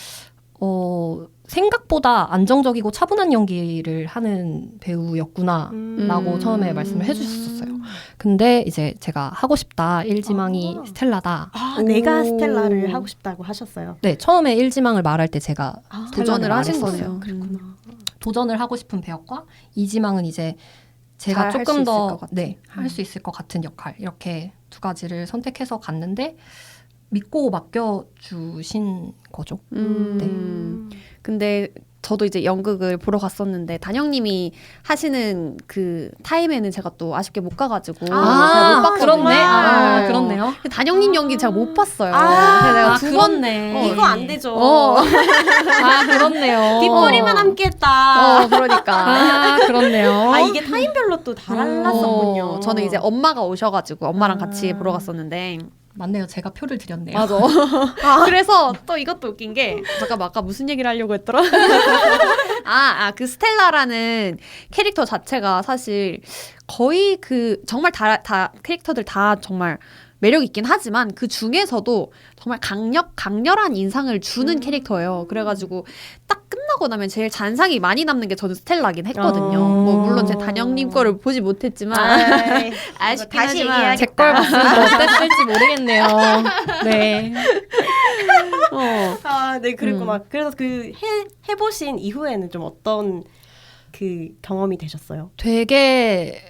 생각보다 안정적이고 차분한 연기를 하는 배우였구나라고 처음에 말씀을 해주셨었어요. 근데 이제 제가 하고 싶다, 일지망이 스텔라다. 내가 스텔라를 하고 싶다고 하셨어요. 네, 처음에 일지망을 말할 때 제가 도전을 하신 말했었어요. 거네요. 도전을 하고 싶은 배역과 이지망은 이제 제가 잘할 조금 수 있을 것 더 같은. 할 수 있을 것 같은 역할 이렇게 두 가지를 선택해서 갔는데 믿고 맡겨주신 거죠. 근데 저도 이제 연극을 보러 갔었는데 단영님이 하시는 그 타임에는 제가 또 아쉽게 못 가가지고 제가 못 봤거든요. 그렇네. 그렇네요. 단영님 연기 제가 못 봤어요. 아, 그래서 내가 두 번. 그렇네. 이거 안 되죠. 그렇네요. 뒷부리만 함께했다. 그러니까. 그렇네요. 이게 타임별로 또 달랐었군요. 저는 이제 엄마가 오셔가지고 엄마랑 같이 보러 갔었는데. 맞네요. 제가 표를 드렸네요. 맞아. 그래서 또 이것도 웃긴 게 잠깐만 아까 무슨 얘기를 하려고 했더라? 그 스텔라라는 캐릭터 자체가 사실 거의 그 정말 다 캐릭터들 다 정말 매력 있긴 하지만 그 중에서도 정말 강렬한 인상을 주는 캐릭터예요. 그래가지고 딱 끝나고 나면 제일 잔상이 많이 남는 게 저는 스텔라긴 했거든요. 뭐 물론 제 단영님 거를 보지 못했지만 아쉽긴 다시 하지만 얘기해야겠다. 제 걸 봤으면 어땠을지 모르겠네요. 네. 네, 그리고 그래서 그 해보신 이후에는 좀 어떤 그 경험이 되셨어요? 되게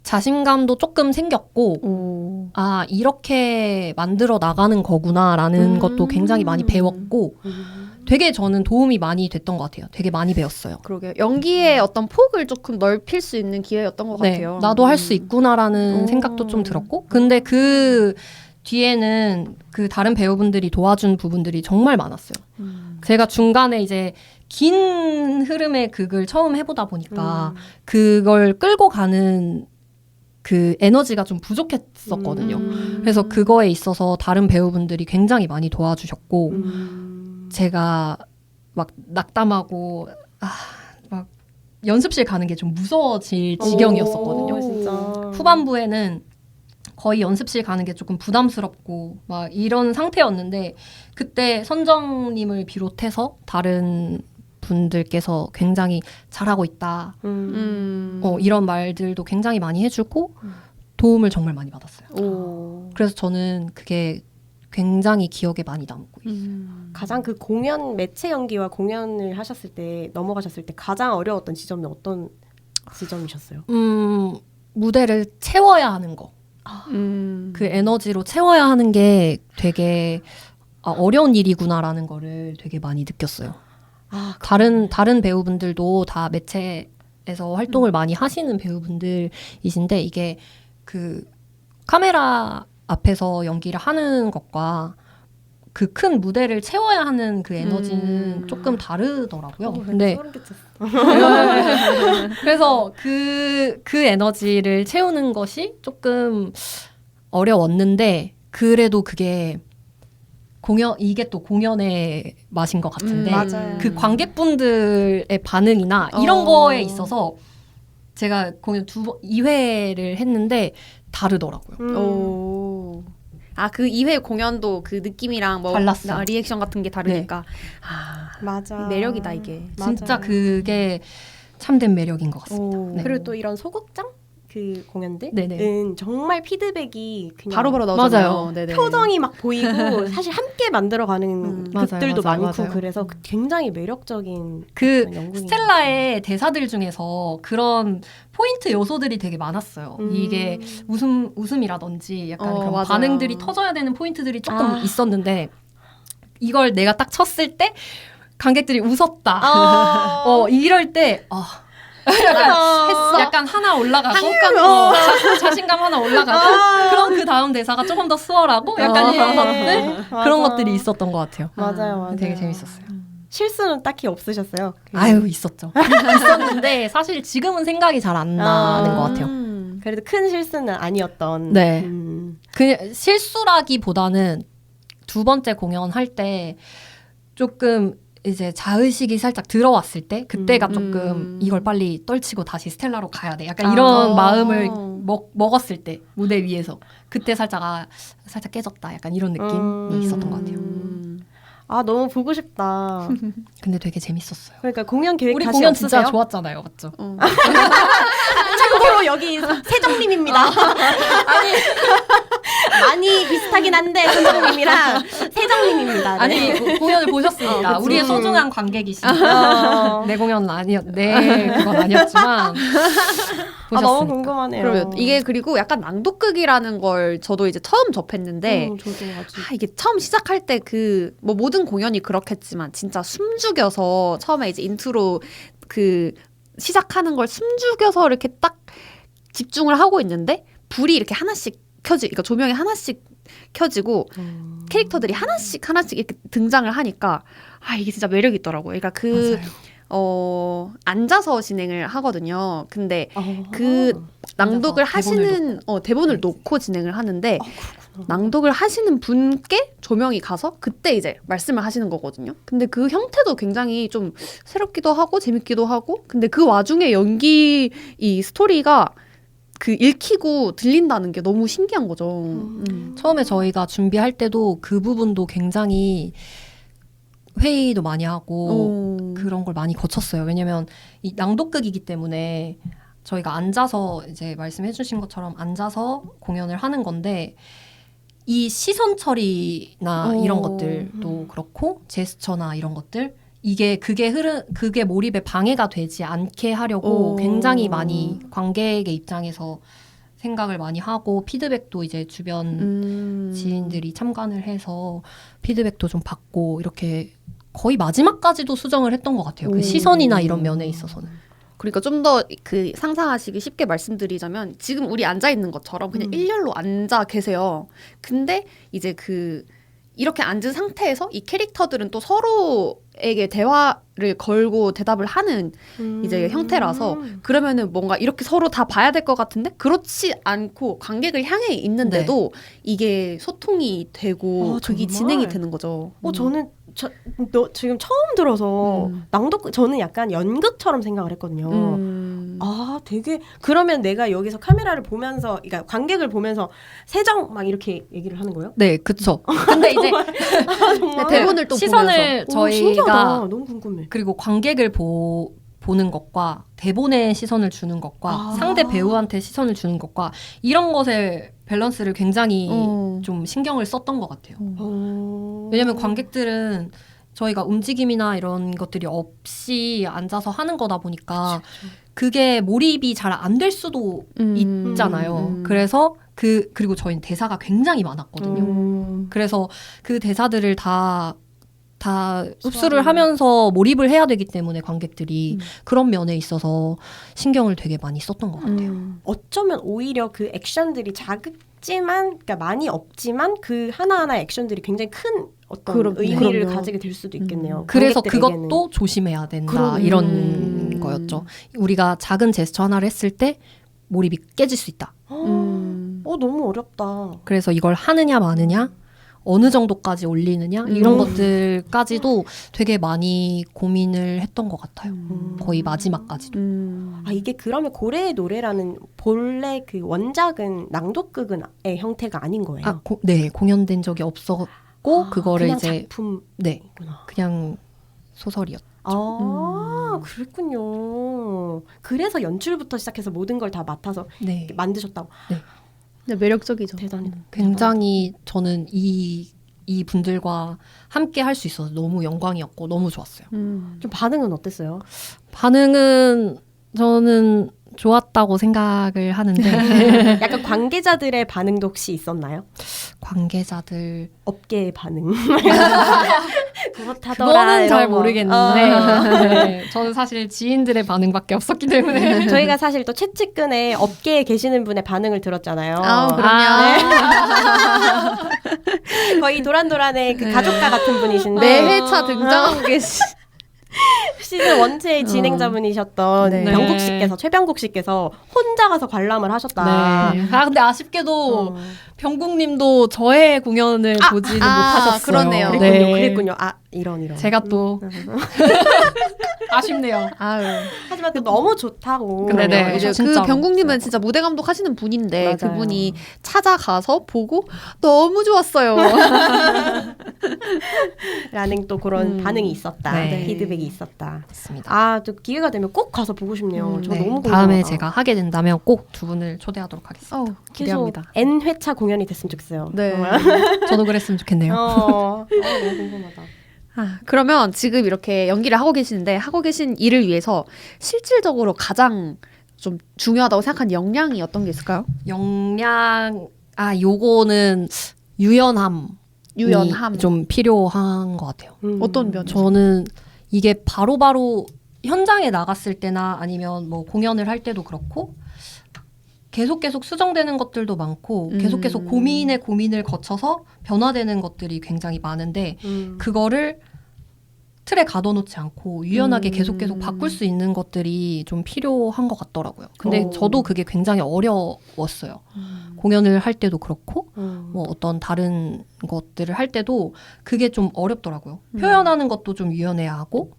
자신감도 조금 생겼고, 이렇게 만들어 나가는 거구나라는 것도 굉장히 많이 배웠고, 되게 저는 도움이 많이 됐던 것 같아요. 되게 많이 배웠어요. 그러게요. 연기의 어떤 폭을 조금 넓힐 수 있는 기회였던 것 같아요. 나도 할 수 있구나라는 생각도 좀 들었고, 근데 그 뒤에는 그 다른 배우분들이 도와준 부분들이 정말 많았어요. 제가 중간에 이제 긴 흐름의 극을 처음 해보다 보니까 그걸 끌고 가는 그 에너지가 좀 부족했었거든요. 그래서 그거에 있어서 다른 배우분들이 굉장히 많이 도와주셨고, 제가 막 낙담하고, 막 연습실 가는 게 좀 무서워질 지경이었었거든요. 진짜. 후반부에는 거의 연습실 가는 게 조금 부담스럽고, 막 이런 상태였는데, 그때 선정님을 비롯해서 다른 분들께서 굉장히 잘하고 있다. 이런 말들도 굉장히 많이 해주고 도움을 정말 많이 받았어요. 그래서 저는 그게 굉장히 기억에 많이 남고 있어요. 가장 그 공연 매체 연기와 공연을 하셨을 때 넘어가셨을 때 가장 어려웠던 지점이 어떤 지점이셨어요? 무대를 채워야 하는 거. 그 에너지로 채워야 하는 게 되게 어려운 일이구나라는 거를 되게 많이 느꼈어요. 다른 배우분들도 다 매체에서 활동을 많이 하시는 배우분들이신데 이게 그 카메라 앞에서 연기를 하는 것과 그 큰 무대를 채워야 하는 그 에너지는 조금 다르더라고요. 근데 소름 끼쳤어. 그래서 그 에너지를 채우는 것이 조금 어려웠는데 그래도 그게 이게 또 공연의 맛인 것 같은데 맞아요. 그 관객분들의 반응이나 이런 거에 있어서 제가 공연 2회를 했는데 다르더라고요. 그 2회 공연도 그 느낌이랑 뭐 달랐어. 리액션 같은 게 다르니까. 맞아. 매력이다 이게. 진짜 맞아요. 그게 참된 매력인 것 같습니다. 네. 그리고 또 이런 소극장 그 공연들은 네네. 정말 피드백이 그냥 바로바로 나오잖아요. 맞아요. 네네. 표정이 막 보이고 사실 함께 만들어가는 맞아요, 극들도 맞아요, 많고 맞아요. 그래서 굉장히 매력적인 그 어떤 연극인 스텔라의 대사들 중에서 그런 포인트 요소들이 되게 많았어요. 이게 웃음이라든지 약간 그런 맞아요. 반응들이 터져야 되는 포인트들이 조금 아. 있었는데 이걸 내가 딱 쳤을 때 관객들이 웃었다. 이럴 때 약간 하나 올라가고 자신감 하나 올라가고 그럼 그 다음 대사가 조금 더 수월하고 약간 이런 것들 그런 것들이 있었던 것 같아요. 맞아요. 되게 재밌었어요. 실수는 딱히 없으셨어요? 아유 있었죠. 있었는데 사실 지금은 생각이 잘 안 나는 것 같아요. 그래도 큰 실수는 아니었던. 네. 그냥 실수라기보다는 두 번째 공연할 때 조금 이제 자의식이 살짝 들어왔을 때 그때가 조금 이걸 빨리 떨치고 다시 스텔라로 가야 돼. 약간 이런 마음을 먹었을 때 무대 위에서 그때 살짝 살짝 깨졌다. 약간 이런 느낌이 있었던 것 같아요. 아 너무 보고 싶다. 근데 되게 재밌었어요. 그러니까 공연 계획 우리 다시 공연 없으세요? 진짜 좋았잖아요, 맞죠? 참고로 여기 세정님입니다. 아니 많이 비슷하긴 한데 선정님이랑 세정님입니다. 네. 아니 공연을 보셨으니까 그치. 우리의 소중한 관객이시니까 내 공연은 그건 아니었지만 보셨으니까. 너무 궁금하네요. 그러면 이게 그리고 약간 낭독극이라는 걸 저도 이제 처음 접했는데 저도 아직 이게 처음 시작할 때 그 뭐 모든 공연이 그렇겠지만 진짜 숨죽여서 처음에 이제 인트로 그 시작하는 걸 숨죽여서 이렇게 딱 집중을 하고 있는데 불이 이렇게 하나씩 그러니까 조명이 하나씩 켜지고 캐릭터들이 하나씩 이렇게 등장을 하니까 이게 진짜 매력이 있더라고요. 그러니까 앉아서 진행을 하거든요. 근데 그 낭독을 하시는 대본을 놓고 진행을 하는데 낭독을 하시는 분께 조명이 가서 그때 이제 말씀을 하시는 거거든요. 근데 그 형태도 굉장히 좀 새롭기도 하고 재밌기도 하고 근데 그 와중에 연기 이 스토리가 그 읽히고 들린다는 게 너무 신기한 거죠. 처음에 저희가 준비할 때도 그 부분도 굉장히 회의도 많이 하고 그런 걸 많이 거쳤어요. 왜냐면 이 낭독극이기 때문에 저희가 앉아서 이제 말씀해 주신 것처럼 앉아서 공연을 하는 건데 이 시선 처리나 이런 것들도 그렇고 제스처나 이런 것들 그게 몰입에 방해가 되지 않게 하려고 굉장히 많이 관객의 입장에서 생각을 많이 하고 피드백도 이제 주변 지인들이 참관을 해서 피드백도 좀 받고 이렇게 거의 마지막까지도 수정을 했던 것 같아요. 그 시선이나 이런 면에 있어서는. 그러니까 좀 더 그 상상하시기 쉽게 말씀드리자면 지금 우리 앉아 있는 것처럼 그냥 일렬로 앉아 계세요. 근데 이제 이렇게 앉은 상태에서 이 캐릭터들은 또 서로에게 대화를 걸고 대답을 하는 이제 형태라서 그러면은 뭔가 이렇게 서로 다 봐야 될 것 같은데 그렇지 않고 관객을 향해 있는데도 이게 소통이 되고 그게 정말? 진행이 되는 거죠. 저는 지금 처음 들어서 낭독 저는 약간 연극처럼 생각을 했거든요. 되게 그러면 내가 여기서 카메라를 보면서 그러니까 관객을 보면서 세정 막 이렇게 얘기를 하는 거예요? 네, 그쵸. 근데 이제 대본을 또 시선을 보면서. 신기하다. 저희가 너무 궁금해. 그리고 관객을 보는 것과 대본에 시선을 주는 것과 상대 배우한테 시선을 주는 것과 이런 것에 밸런스를 굉장히 좀 신경을 썼던 것 같아요. 왜냐면 관객들은 저희가 움직임이나 이런 것들이 없이 앉아서 하는 거다 보니까 그게 몰입이 잘 안 될 수도 있잖아요. 그래서 그리고 저희는 대사가 굉장히 많았거든요. 그래서 그 대사들을 다 흡수를 하면서 몰입을 해야 되기 때문에 관객들이 그런 면에 있어서 신경을 되게 많이 썼던 것 같아요. 어쩌면 오히려 그 액션들이 작지만 그러니까 많이 없지만 그 하나하나 액션들이 굉장히 큰 어떤 의미를 가지게 될 수도 있겠네요. 그래서 관객들에게는. 그것도 조심해야 된다 이런 거였죠. 우리가 작은 제스처 하나를 했을 때 몰입이 깨질 수 있다. 너무 어렵다. 그래서 이걸 하느냐 마느냐 어느 정도까지 올리느냐 이런 것들까지도 되게 많이 고민을 했던 것 같아요. 거의 마지막까지도. 이게 그러면 고래의 노래라는 본래 그 원작은 낭독극의 형태가 아닌 거예요. 네, 공연된 적이 없었고 그거를 그냥 이제 작품 네, 그냥 소설이었죠. 아, 그랬군요. 그래서 연출부터 시작해서 모든 걸 다 맡아서 네. 이렇게 만드셨다고. 네, 매력적이죠. 대단히. 굉장히 저는 이 분들과 함께 할 수 있어서 너무 영광이었고 너무 좋았어요. 좀 반응은 어땠어요? 반응은 저는 좋았다고 생각을 하는데 약간 관계자들의 반응도 혹시 있었나요? 관계자들 업계의 반응. 그렇다더라. 그거는 잘 이런 거. 모르겠는데 네, 저는 사실 지인들의 반응밖에 없었기 때문에 저희가 사실 또 최측근에 업계에 계시는 분의 반응을 들었잖아요. 그럼요. 거의 도란도란의 그 네. 가족과 같은 분이신데 매회차 등장하고 계시. 시즌 원체의 진행자분이셨던 네. 병국 씨께서 최병국 씨께서 혼자 가서 관람을 하셨다. 네. 아 근데 아쉽게도 어. 병국님도 저의 공연을 보지는 못하셨어요. 그렇네요. 그랬군요. 네. 그랬군요. 아 이런. 제가 또 아쉽네요. 아유. 하지만 또 너무 좋다고. 네네. 이제 그 진짜로. 병국님은 진짜 무대 감독하시는 분인데 맞아요. 그분이 찾아가서 보고 너무 좋았어요. 라는 또 그런 반응이 있었다. 네. 피드백이 있었다. 맞습니다. 아, 또 기회가 되면 꼭 가서 보고 싶네요. 저 네. 너무 궁금하다. 다음에 제가 하게 된다면 꼭 두 분을 초대하도록 하겠습니다. 계속 기대합니다. N 회차 공연이 됐으면 좋겠어요. 네. 정말. 저도 그랬으면 좋겠네요. 너무 궁금하다. 아, 그러면 지금 이렇게 연기를 하고 계시는데 하고 계신 일을 위해서 실질적으로 가장 좀 중요하다고 생각한 역량이 어떤 게 있을까요? 요거는 유연함이 유연함. 좀 필요한 것 같아요. 어떤 면에서? 저는 이게 바로바로 현장에 나갔을 때나 아니면 뭐 공연을 할 때도 그렇고 계속 수정되는 것들도 많고 계속 고민의 고민을 거쳐서 변화되는 것들이 굉장히 많은데 그거를 틀에 가둬놓지 않고 유연하게 계속 바꿀 수 있는 것들이 좀 필요한 것 같더라고요. 근데 오. 저도 그게 굉장히 어려웠어요. 공연을 할 때도 그렇고 뭐 어떤 다른 것들을 할 때도 그게 좀 어렵더라고요. 표현하는 것도 좀 유연해야 하고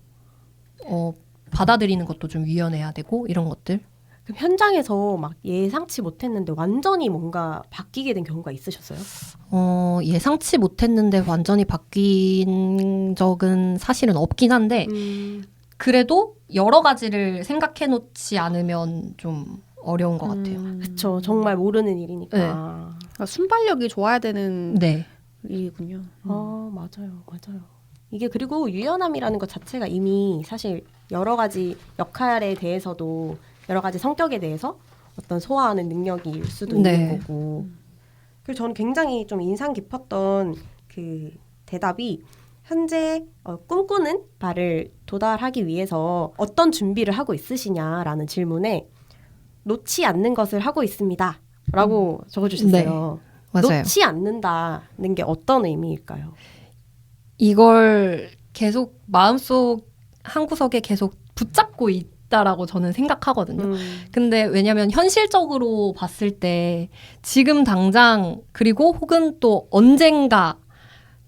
받아들이는 것도 좀 유연해야 되고 이런 것들. 그럼 현장에서 막 예상치 못했는데 완전히 뭔가 바뀌게 된 경우가 있으셨어요? 예상치 못했는데 완전히 바뀐 적은 사실은 없긴 한데 그래도 여러 가지를 생각해 놓지 않으면 좀 어려운 것 같아요. 그쵸. 정말 모르는 일이니까. 네. 그러니까 순발력이 좋아야 되는 네. 일이군요. 맞아요. 이게 그리고 유연함이라는 것 자체가 이미 사실 여러 가지 역할에 대해서도 여러 가지 성격에 대해서 어떤 소화하는 능력일 수도 네. 있는 거고. 그리고 저는 굉장히 좀 인상 깊었던 그 대답이 현재 꿈꾸는 바를 도달하기 위해서 어떤 준비를 하고 있으시냐라는 질문에 놓지 않는 것을 하고 있습니다. 라고 적어주셨어요. 맞아요. 놓지 않는다는 게 어떤 의미일까요? 이걸 계속 마음속 한 구석에 계속 붙잡고 있다라고 저는 생각하거든요. 근데 왜냐면 현실적으로 봤을 때 지금 당장 그리고 혹은 또 언젠가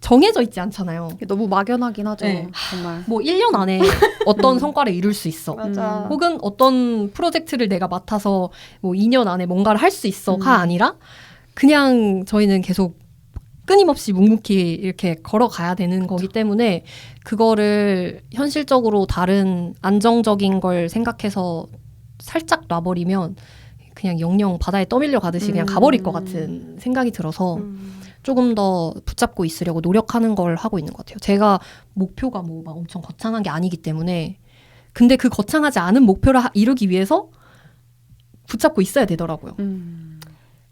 정해져 있지 않잖아요. 너무 막연하긴 하죠. 네. 정말. 뭐 1년 안에 어떤 성과를 이룰 수 있어. 맞아. 혹은 어떤 프로젝트를 내가 맡아서 뭐 2년 안에 뭔가를 할 수 있어가 아니라 그냥 저희는 계속 끊임없이 묵묵히 이렇게 걸어가야 되는 거기 때문에 그거를 현실적으로 다른 안정적인 걸 생각해서 살짝 놔버리면 그냥 영영 바다에 떠밀려 가듯이 그냥 가버릴 것 같은 생각이 들어서 조금 더 붙잡고 있으려고 노력하는 걸 하고 있는 것 같아요. 제가 목표가 뭐 막 엄청 거창한 게 아니기 때문에 근데 그 거창하지 않은 목표를 이루기 위해서 붙잡고 있어야 되더라고요.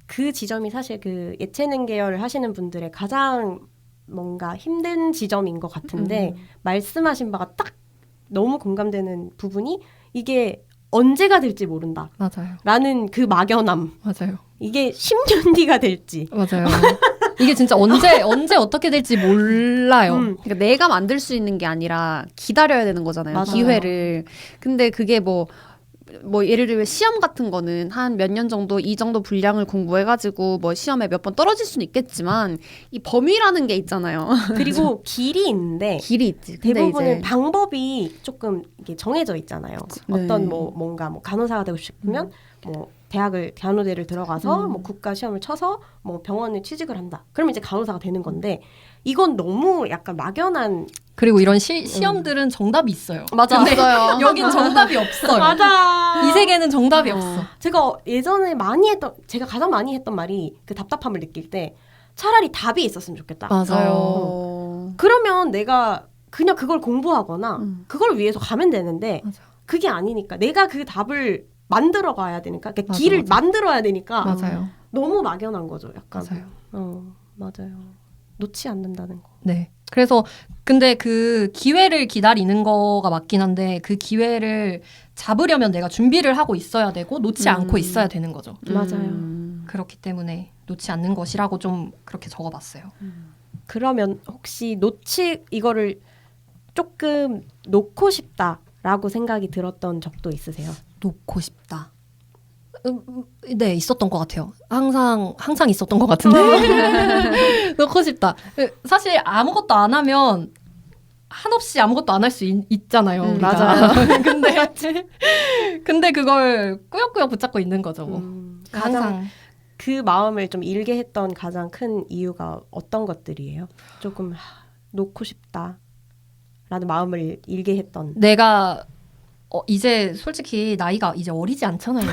그 지점이 사실 그 예체능 계열을 하시는 분들의 가장 뭔가 힘든 지점인 것 같은데 말씀하신 바가 딱 너무 공감되는 부분이 이게 언제가 될지 모른다. 맞아요. 라는 그 막연함. 맞아요. 이게 10년 뒤가 될지. 맞아요. 이게 진짜 언제 어떻게 될지 몰라요. 그러니까 내가 만들 수 있는 게 아니라 기다려야 되는 거잖아요. 맞아요. 기회를. 근데 그게 뭐 예를 들면 시험 같은 거는 한 몇 년 정도 이 정도 분량을 공부해가지고 뭐 시험에 몇 번 떨어질 수는 있겠지만 이 범위라는 게 있잖아요. 그리고 길이 있는데 길이 있지. 근데 대부분은 이제 방법이 조금 이게 정해져 있잖아요. 네. 어떤 뭔가 간호사가 되고 싶으면 뭐 대학을 간호대를 들어가서 뭐 국가 시험을 쳐서 뭐 병원에 취직을 한다. 그러면 이제 간호사가 되는 건데 이건 너무 약간 막연한 그리고 이런 시험들은 정답이 있어요. 맞아, 근데 맞아요. 여긴 정답이 없어요. 맞아. 이 세계는 정답이 없어. 제가 예전에 제가 가장 많이 했던 말이 그 답답함을 느낄 때 차라리 답이 있었으면 좋겠다. 맞아요. 그러면 내가 그냥 그걸 공부하거나 그걸 위해서 가면 되는데 맞아. 그게 아니니까 내가 그 답을 만들어 가야 되니까 그러니까 맞아, 길을 맞아. 만들어야 되니까 맞아요. 너무 막연한 거죠. 약간. 맞아요. 맞아요. 놓지 않는다는 거. 네. 그래서 근데 그 기회를 기다리는 거가 맞긴 한데 그 기회를 잡으려면 내가 준비를 하고 있어야 되고 놓지 않고 있어야 되는 거죠. 맞아요. 그렇기 때문에 놓지 않는 것이라고 좀 그렇게 적어봤어요. 그러면 혹시 이거를 조금 놓고 싶다라고 생각이 들었던 적도 있으세요? 놓고 싶다. 네, 있었던 것 같아요. 항상 있었던 것 같은데. 놓고 싶다. 사실 아무것도 안 하면 한없이 아무것도 안 할 수 있잖아요. 우리가. 맞아요. 근데 그걸 꾸역꾸역 붙잡고 있는 거죠. 가장 그 마음을 좀 일게 했던 가장 큰 이유가 어떤 것들이에요? 조금 놓고 싶다라는 마음을 일게 했던. 내가 이제 솔직히 나이가 이제 어리지 않잖아요.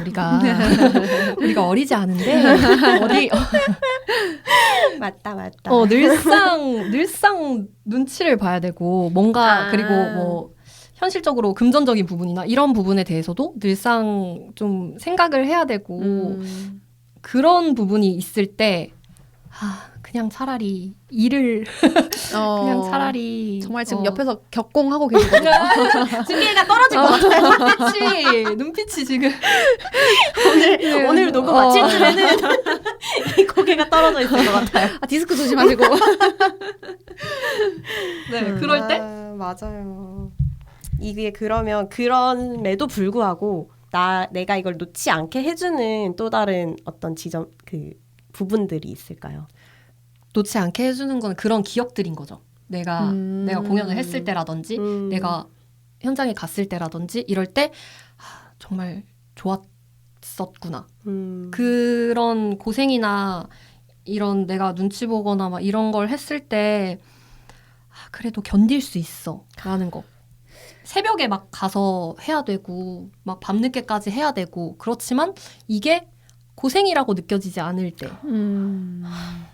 우리가 어리지 않은데 맞다. 늘상 눈치를 봐야 되고 뭔가 그리고 뭐 현실적으로 금전적인 부분이나 이런 부분에 대해서도 늘상 좀 생각을 해야 되고 그런 부분이 있을 때 그냥 차라리 일을 그냥 차라리 정말 지금 옆에서 격공하고 계시거든요. 준비가 떨어질 것 같아요. 눈빛이 지금 오늘 녹음 마칠 쯤에는 이 고개가 떨어져 있을 것 같아요. 디스크 조심하시고. 네, 그럴 때 맞아요. 이게 그러면 그럼에도 불구하고 내가 이걸 놓지 않게 해주는 또 다른 어떤 지점 그 부분들이 있을까요? 놓지 않게 해주는 건 그런 기억들인 거죠. 내가 공연을 했을 때라든지 내가 현장에 갔을 때라든지 이럴 때 정말 좋았었구나. 그런 고생이나 이런 내가 눈치 보거나 막 이런 걸 했을 때 그래도 견딜 수 있어 라는 거. 새벽에 막 가서 해야 되고 막 밤늦게까지 해야 되고 그렇지만 이게 고생이라고 느껴지지 않을 때.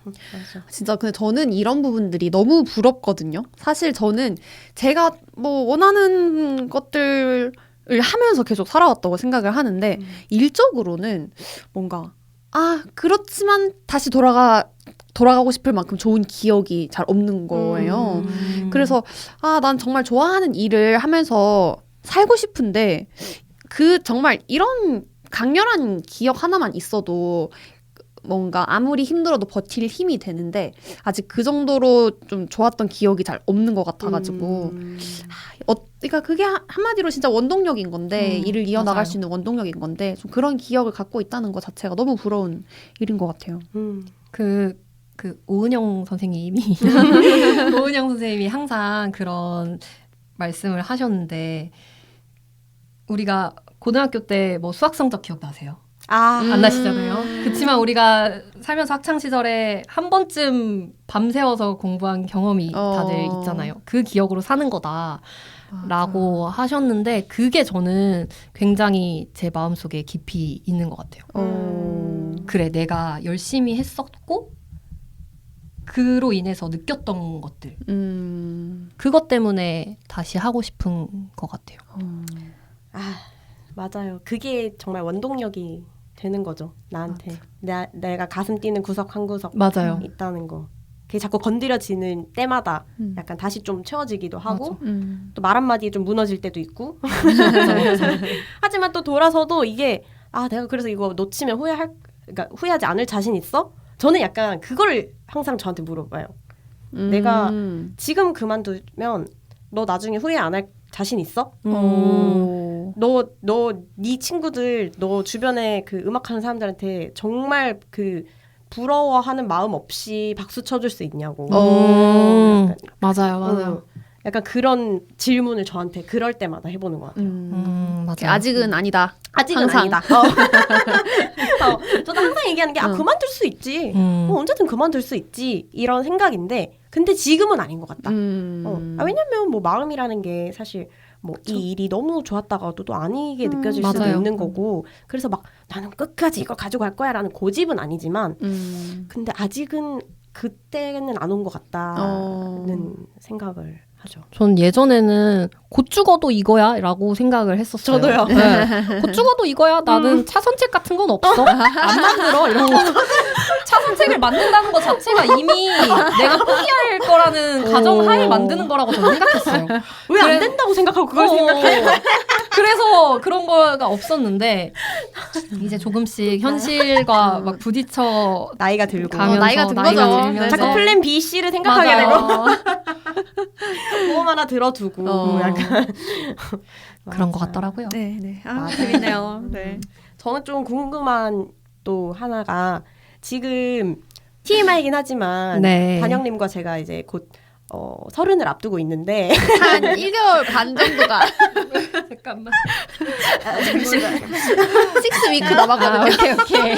맞아. 진짜 근데 저는 이런 부분들이 너무 부럽거든요. 사실 저는 제가 뭐 원하는 것들을 하면서 계속 살아왔다고 생각을 하는데 일적으로는 뭔가 그렇지만 다시 돌아가고 싶을 만큼 좋은 기억이 잘 없는 거예요. 그래서 난 정말 좋아하는 일을 하면서 살고 싶은데 그 정말 이런 강렬한 기억 하나만 있어도 뭔가 아무리 힘들어도 버틸 힘이 되는데 아직 그 정도로 좀 좋았던 기억이 잘 없는 것 같아가지고 그러니까 그게 한마디로 진짜 원동력인 건데 일을 이어나갈 맞아요. 수 있는 원동력인 건데 좀 그런 기억을 갖고 있다는 것 자체가 너무 부러운 일인 것 같아요. 그 오은영 선생님이 오은영 선생님이 항상 그런 말씀을 하셨는데 우리가 고등학교 때 뭐 수학 성적 기억나세요? 안 나시잖아요. 그렇지만 우리가 살면서 학창 시절에 한 번쯤 밤새워서 공부한 경험이 다들 있잖아요. 그 기억으로 사는 거다라고 하셨는데 그게 저는 굉장히 제 마음속에 깊이 있는 것 같아요. 그래, 내가 열심히 했었고 그로 인해서 느꼈던 것들 그것 때문에 다시 하고 싶은 것 같아요. 맞아요. 그게 정말 원동력이 되는 거죠. 나한테. 내가 가슴 뛰는 구석 한 구석 맞아요. 있다는 거. 그게 자꾸 건드려지는 때마다 약간 다시 좀 채워지기도 하고 또 말 한마디에 좀 무너질 때도 있고 하지만 또 돌아서도 이게 내가 그래서 이거 놓치면 그러니까 후회하지 않을 자신 있어? 저는 약간 그걸 항상 저한테 물어봐요. 내가 지금 그만두면 너 나중에 후회 안 할 자신 있어? 네 친구들, 너 주변에 그 음악하는 사람들한테 정말 그 부러워하는 마음 없이 박수 쳐줄 수 있냐고. 맞아요. 약간 그런 질문을 저한테 그럴 때마다 해보는 것 같아요. 맞아요. 아직은 아니다. 아직은 항상. 아니다. 저도 항상 얘기하는 게 그만둘 수 있지. 언제든 그만둘 수 있지. 이런 생각인데 근데 지금은 아닌 것 같다. 왜냐면 뭐 마음이라는 게 사실 뭐 이 일이 너무 좋았다가도 또 아니게 느껴질 수도 맞아요. 있는 거고 그래서 막 나는 끝까지 이걸 가지고 갈 거야 라는 고집은 아니지만 근데 아직은 그때는 안 온 것 같다는 생각을 하죠. 전 예전에는 곧 죽어도 이거야 라고 생각을 했었어요. 저도요. 네. 곧 죽어도 이거야. 나는 차선책 같은 건 없어. 안 만들어. 이런 거. 차선책을 만든다는 것 자체가 이미 내가 포기할 거라는 가정하에 만드는 거라고 저는 생각했어요. 왜 안 된다고 생각하고 그걸 생각해? 그래서 그런 거가 없었는데 이제 조금씩 현실과 막 부딪혀 나이가 들고 가면서 나이가 든 거죠. 들면서 자꾸 플랜 B, C를 생각하게 되고 맞아요. 보험 하나 들어두고 약간 그런 것 같더라고요. 네, 네. 아, 맞아요. 재밌네요. 네. 저는 좀 궁금한 또 하나가 지금 TMI이긴 하지만 네. 단영님과 제가 이제 곧 30을 앞두고 있는데 한 1개월 반 정도가 잠깐만. 잠시만 6위크 남았거든요. 오케이.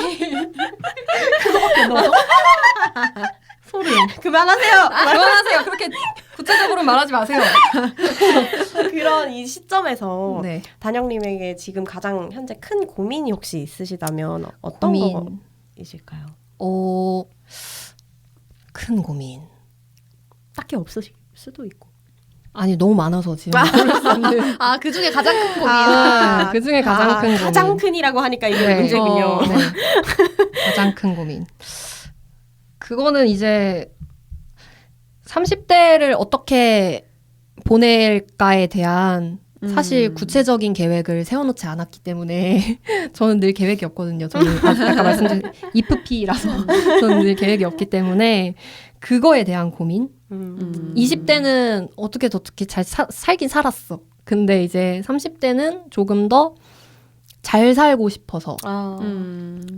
소름. 그만하세요. 그만하세요. 그렇게 구체적으로 말하지 마세요. 그런 이 시점에서 네. 단영님에게 지금 가장 현재 큰 고민이 혹시 있으시다면 어떤 고민. 거이실까요? 큰 고민. 딱히 없으실 수도 있고. 아니 너무 많아서 지금. 아, 그 중에 가장 큰 고민. 그 중에 가장 큰 고민. 가장 큰이라고 하니까 이게 네. 문제군요. 네. 가장 큰 고민. 그거는 이제 30대를 어떻게 보낼까에 대한 사실 구체적인 계획을 세워놓지 않았기 때문에 저는 늘 계획이 없거든요. 저는 아까 말씀드린 IFP라서 저는 늘 계획이 없기 때문에 그거에 대한 고민. 20대는 어떻게 잘 살긴 살았어. 근데 이제 30대는 조금 더 잘 살고 싶어서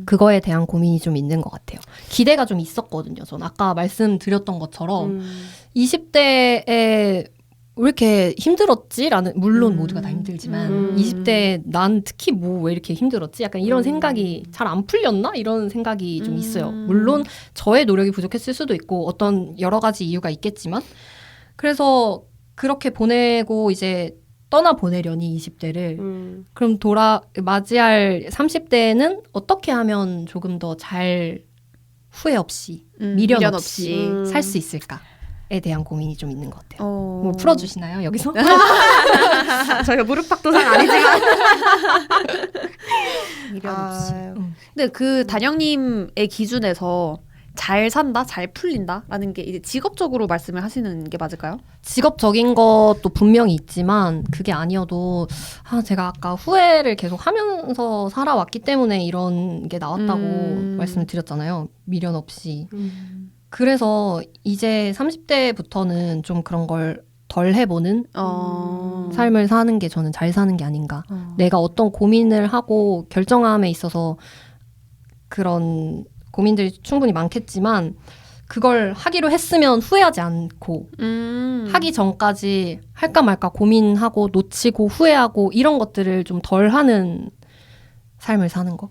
그거에 대한 고민이 좀 있는 것 같아요. 기대가 좀 있었거든요. 전 아까 말씀드렸던 것처럼 20대에 왜 이렇게 힘들었지? 라는 물론 모두가 다 힘들지만 20대에 난 특히 뭐 왜 이렇게 힘들었지? 약간 이런 생각이 잘 안 풀렸나? 이런 생각이 좀 있어요. 물론 저의 노력이 부족했을 수도 있고 어떤 여러 가지 이유가 있겠지만 그래서 그렇게 보내고 이제 떠나보내려니 20대를 그럼 맞이할 30대는 어떻게 하면 조금 더 잘 후회 없이 미련 없이 살 수 있을까에 대한 고민이 좀 있는 것 같아요. 뭐 풀어주시나요 여기서? 저희가 무릎팍도상 아니지만 미련 없이. 근데 그 단영님의 기준에서 잘 산다, 잘 풀린다라는 게 이제 직업적으로 말씀을 하시는 게 맞을까요? 직업적인 것도 분명히 있지만 그게 아니어도 제가 아까 후회를 계속 하면서 살아왔기 때문에 이런 게 나왔다고 말씀을 드렸잖아요. 미련 없이. 그래서 이제 30대부터는 좀 그런 걸 덜 해보는 삶을 사는 게 저는 잘 사는 게 아닌가. 내가 어떤 고민을 하고 결정함에 있어서 그런 고민들이 충분히 많겠지만 그걸 하기로 했으면 후회하지 않고 하기 전까지 할까 말까 고민하고 놓치고 후회하고 이런 것들을 좀 덜 하는 삶을 사는 거.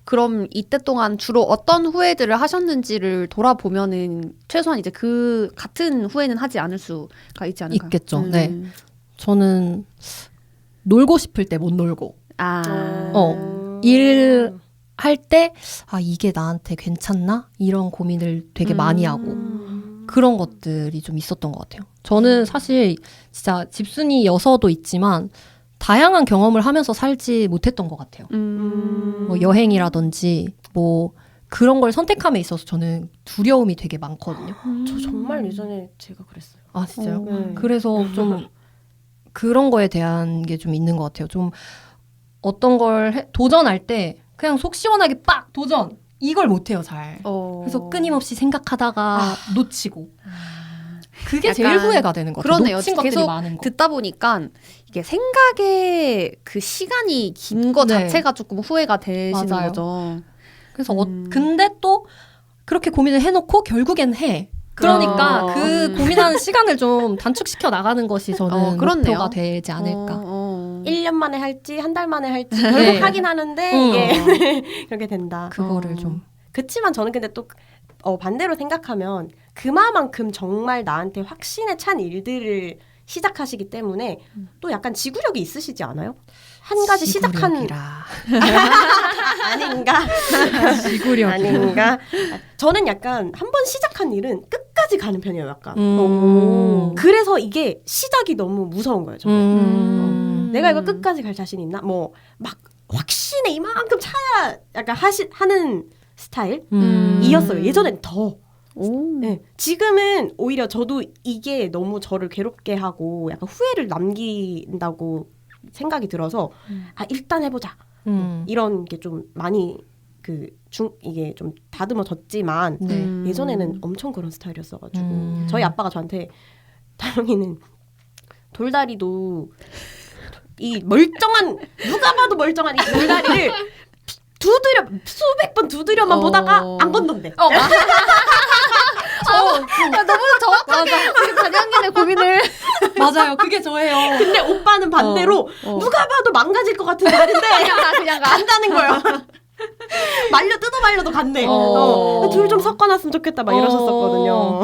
그럼 이때 동안 주로 어떤 후회들을 하셨는지를 돌아보면은 최소한 이제 그 같은 후회는 하지 않을 수가 있지 않을까요? 있겠죠. 네. 저는 놀고 싶을 때 못 놀고 일 할 때 이게 나한테 괜찮나? 이런 고민을 되게 많이 하고 그런 것들이 좀 있었던 것 같아요. 저는 사실 진짜 집순이여서도 있지만 다양한 경험을 하면서 살지 못했던 것 같아요. 뭐 여행이라든지 뭐 그런 걸 선택함에 있어서 저는 두려움이 되게 많거든요. 저 정말 예전에 제가 그랬어요. 아 진짜요? 네. 그래서 좀 그런 거에 대한 게 좀 있는 것 같아요. 좀 어떤 걸 도전할 때 그냥 속 시원하게 빡 도전! 이걸 못해요 잘. 그래서 끊임없이 생각하다가 놓치고 그게 제일 후회가 되는 것 같아요. 그러네요. 놓친 것들이 계속 많은 거. 듣다 보니까 이게 생각의 그 시간이 긴 거 네. 자체가 조금 후회가 되시는 맞아요. 거죠. 그래서 근데 또 그렇게 고민을 해놓고 결국엔 해. 그러니까 그 고민하는 시간을 좀 단축시켜 나가는 것이 저는 그렇네요. 목표가 되지 않을까. 음. 1년 만에 할지 한 달 만에 할지 네. 결국 하긴 하는데 이게 그렇게 된다. 그거를 좀 그치만 저는 근데 또 반대로 생각하면 그만큼 정말 나한테 확신에 찬 일들을 시작하시기 때문에 또 약간 지구력이 있으시지 않아요? 한 가지 시작한 지구력이라. 아닌가? 지구력. 아닌가? 저는 약간 한 번 시작한 일은 끝까지 가는 편이에요, 약간. 그래서 이게 시작이 너무 무서운 거예요, 저는. 내가 이거 끝까지 갈 자신 있나? 뭐 막 확신에 이만큼 차야 약간 하는 스타일이었어요. 예전엔 더. 오. 네. 지금은 오히려 저도 이게 너무 저를 괴롭게 하고 약간 후회를 남긴다고 생각이 들어서 일단 해보자. 이런 게 좀 많이 이게 좀 다듬어졌지만 네. 예전에는 엄청 그런 스타일이었어가지고 저희 아빠가 저한테 다영이는 돌다리도 이 멀쩡한 누가 봐도 멀쩡한 이 돌다리를 수백 번 두드려만 보다가 안 건넌대. 너무 정확하게 지금 단양님의 고민을. 맞아요. 그게 저예요. 근데 오빠는 반대로 누가 봐도 망가질 것 같은 날인데 그냥 가. 간다는 거야. 뜯어 말려도 간대. 둘 좀 섞어놨으면 좋겠다 막 이러셨었거든요.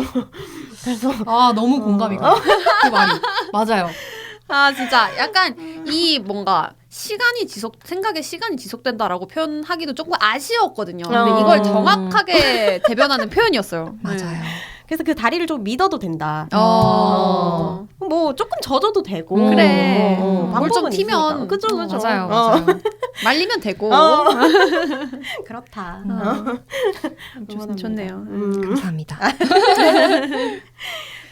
그래서 너무 공감이 가요. 그 말이. 맞아요. 아 진짜 약간 이 뭔가 생각의 시간이 지속된다라고 표현하기도 조금 아쉬웠거든요. 근데 이걸 정확하게 대변하는 표현이었어요. 맞아요. 그래서 그 다리를 좀 믿어도 된다. 뭐 조금 젖어도 되고. 그래. 방법은 물 좀 튀면. 있으니까. 그죠, 그죠. 맞아요. 맞아요. 말리면 되고. 그렇다. 좋네요. 감사합니다.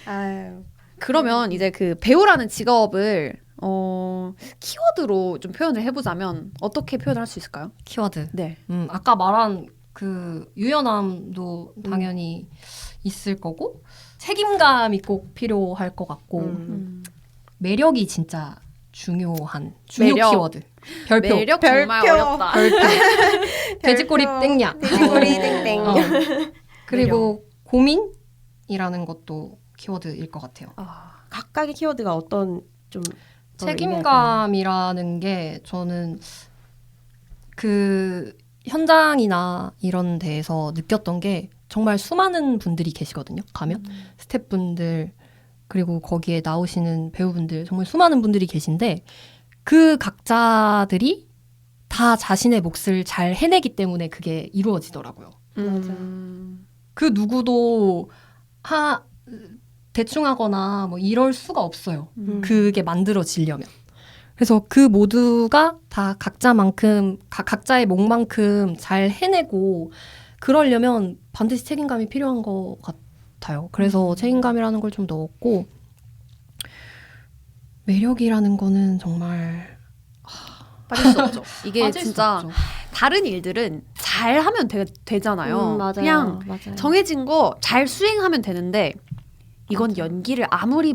아유. 그러면 이제 그 배우라는 직업을 키워드로 좀 표현을 해보자면 어떻게 표현을 할 수 있을까요? 키워드. 네. 아까 말한 그 유연함도 당연히 있을 거고 책임감이 꼭 필요할 것 같고 매력이 진짜 중요 매력. 키워드. 별표. 매력 정말 별표. 어렵다. 돼지꼬리 땡냥. 돼지꼬리 땡땡. 그리고 고민이라는 것도 키워드일 것 같아요. 각각의 키워드가 어떤 좀 책임감이라는 게 저는 그 현장이나 이런 데에서 느꼈던 게 정말 수많은 분들이 계시거든요. 가면 스태프분들 그리고 거기에 나오시는 배우분들 정말 수많은 분들이 계신데 그 각자들이 다 자신의 몫을 잘 해내기 때문에 그게 이루어지더라고요. 그 누구도 대충 하거나 뭐 이럴 수가 없어요. 그게 만들어지려면. 그래서 그 모두가 다 각자의 몫만큼 잘 해내고 그러려면 반드시 책임감이 필요한 것 같아요. 그래서 책임감이라는 걸 좀 넣었고 매력이라는 거는 정말 빠질 수 없죠. 이게 빠질 수 진짜 없죠. 다른 일들은 잘하면 되잖아요. 맞아요. 그냥 맞아요. 정해진 거 잘 수행하면 되는데 이건 연기를 아무리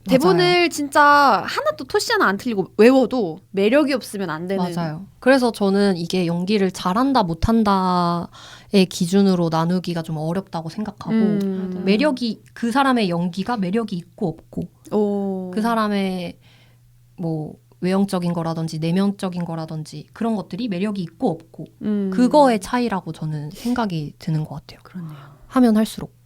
대본을 진짜 하나도 토시 하나 안 틀리고 외워도 매력이 없으면 안 되는. 맞아요. 그래서 저는 이게 연기를 잘한다 못한다의 기준으로 나누기가 좀 어렵다고 생각하고 매력이 그 사람의 연기가 매력이 있고 없고 그 사람의 뭐 외형적인 거라든지 내면적인 거라든지 그런 것들이 매력이 있고 없고 그거의 차이라고 저는 생각이 드는 것 같아요. 그렇네요. 하면 할수록.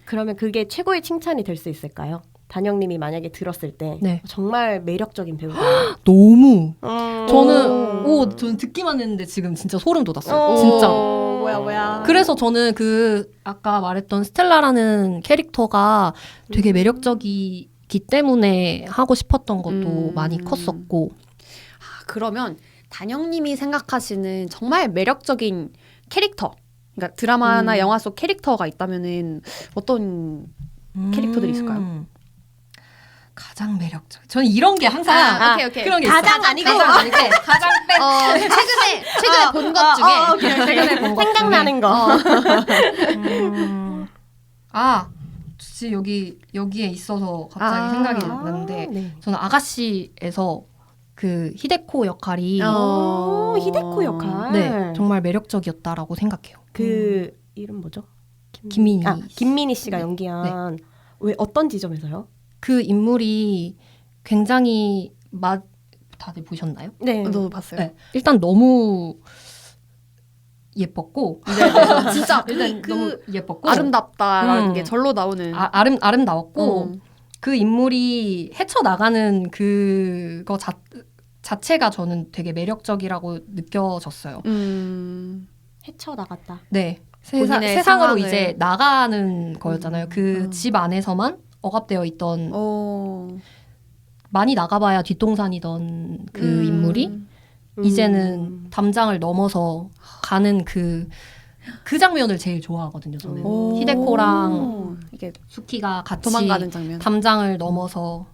그러면 그게 최고의 칭찬이 될 수 있을까요? 단영님이 만약에 들었을 때 네. 정말 매력적인 배우다. 너무 저는 저는 듣기만 했는데 지금 진짜 소름 돋았어요. 오. 진짜. 뭐야. 그래서 저는 그 아까 말했던 스텔라라는 캐릭터가 되게 매력적이기 때문에 하고 싶었던 것도 많이 컸었고. 그러면 단영님이 생각하시는 정말 매력적인 캐릭터, 그러니까 드라마나 영화 속 캐릭터가 있다면은 어떤 캐릭터들이 있을까요? 가장 매력적. 저는 이런 게 항상 오케이. 그런 게 가장 있어요. 아니고. 가장 아니고 가장 뺀. 최근에 본 것 중에 최근에 본 것 생각나는 거. 진짜 여기에 있어서 갑자기 생각이 났는데 네. 저는 아가씨에서 그 히데코 역할이 히데코 역할. 네, 정말 매력적이었다라고 생각해요. 그 이름 뭐죠? 김민희. 김민희 씨가 연기한 왜 어떤 지점에서요? 그 인물이 굉장히 다들 보셨나요? 네. 너도 봤어요? 네. 일단 너무 예뻤고 네. 진짜 일단 그 너무 예뻤고 아름답다라는 음. 게 절로 나오는. 아름다웠고 그 인물이 헤쳐나가는 그거 자체가 저는 되게 매력적이라고 느껴졌어요. 헤쳐나갔다. 네. 본인의 세상으로 상황을. 이제 나가는 거였잖아요. 그 집 안에서만 억압되어 있던 많이 나가봐야 뒷동산이던 그 인물이 이제는 담장을 넘어서 가는 그 장면을 제일 좋아하거든요. 저는 오. 히데코랑 이게 수키가 같이 도망가는 장면. 담장을 넘어서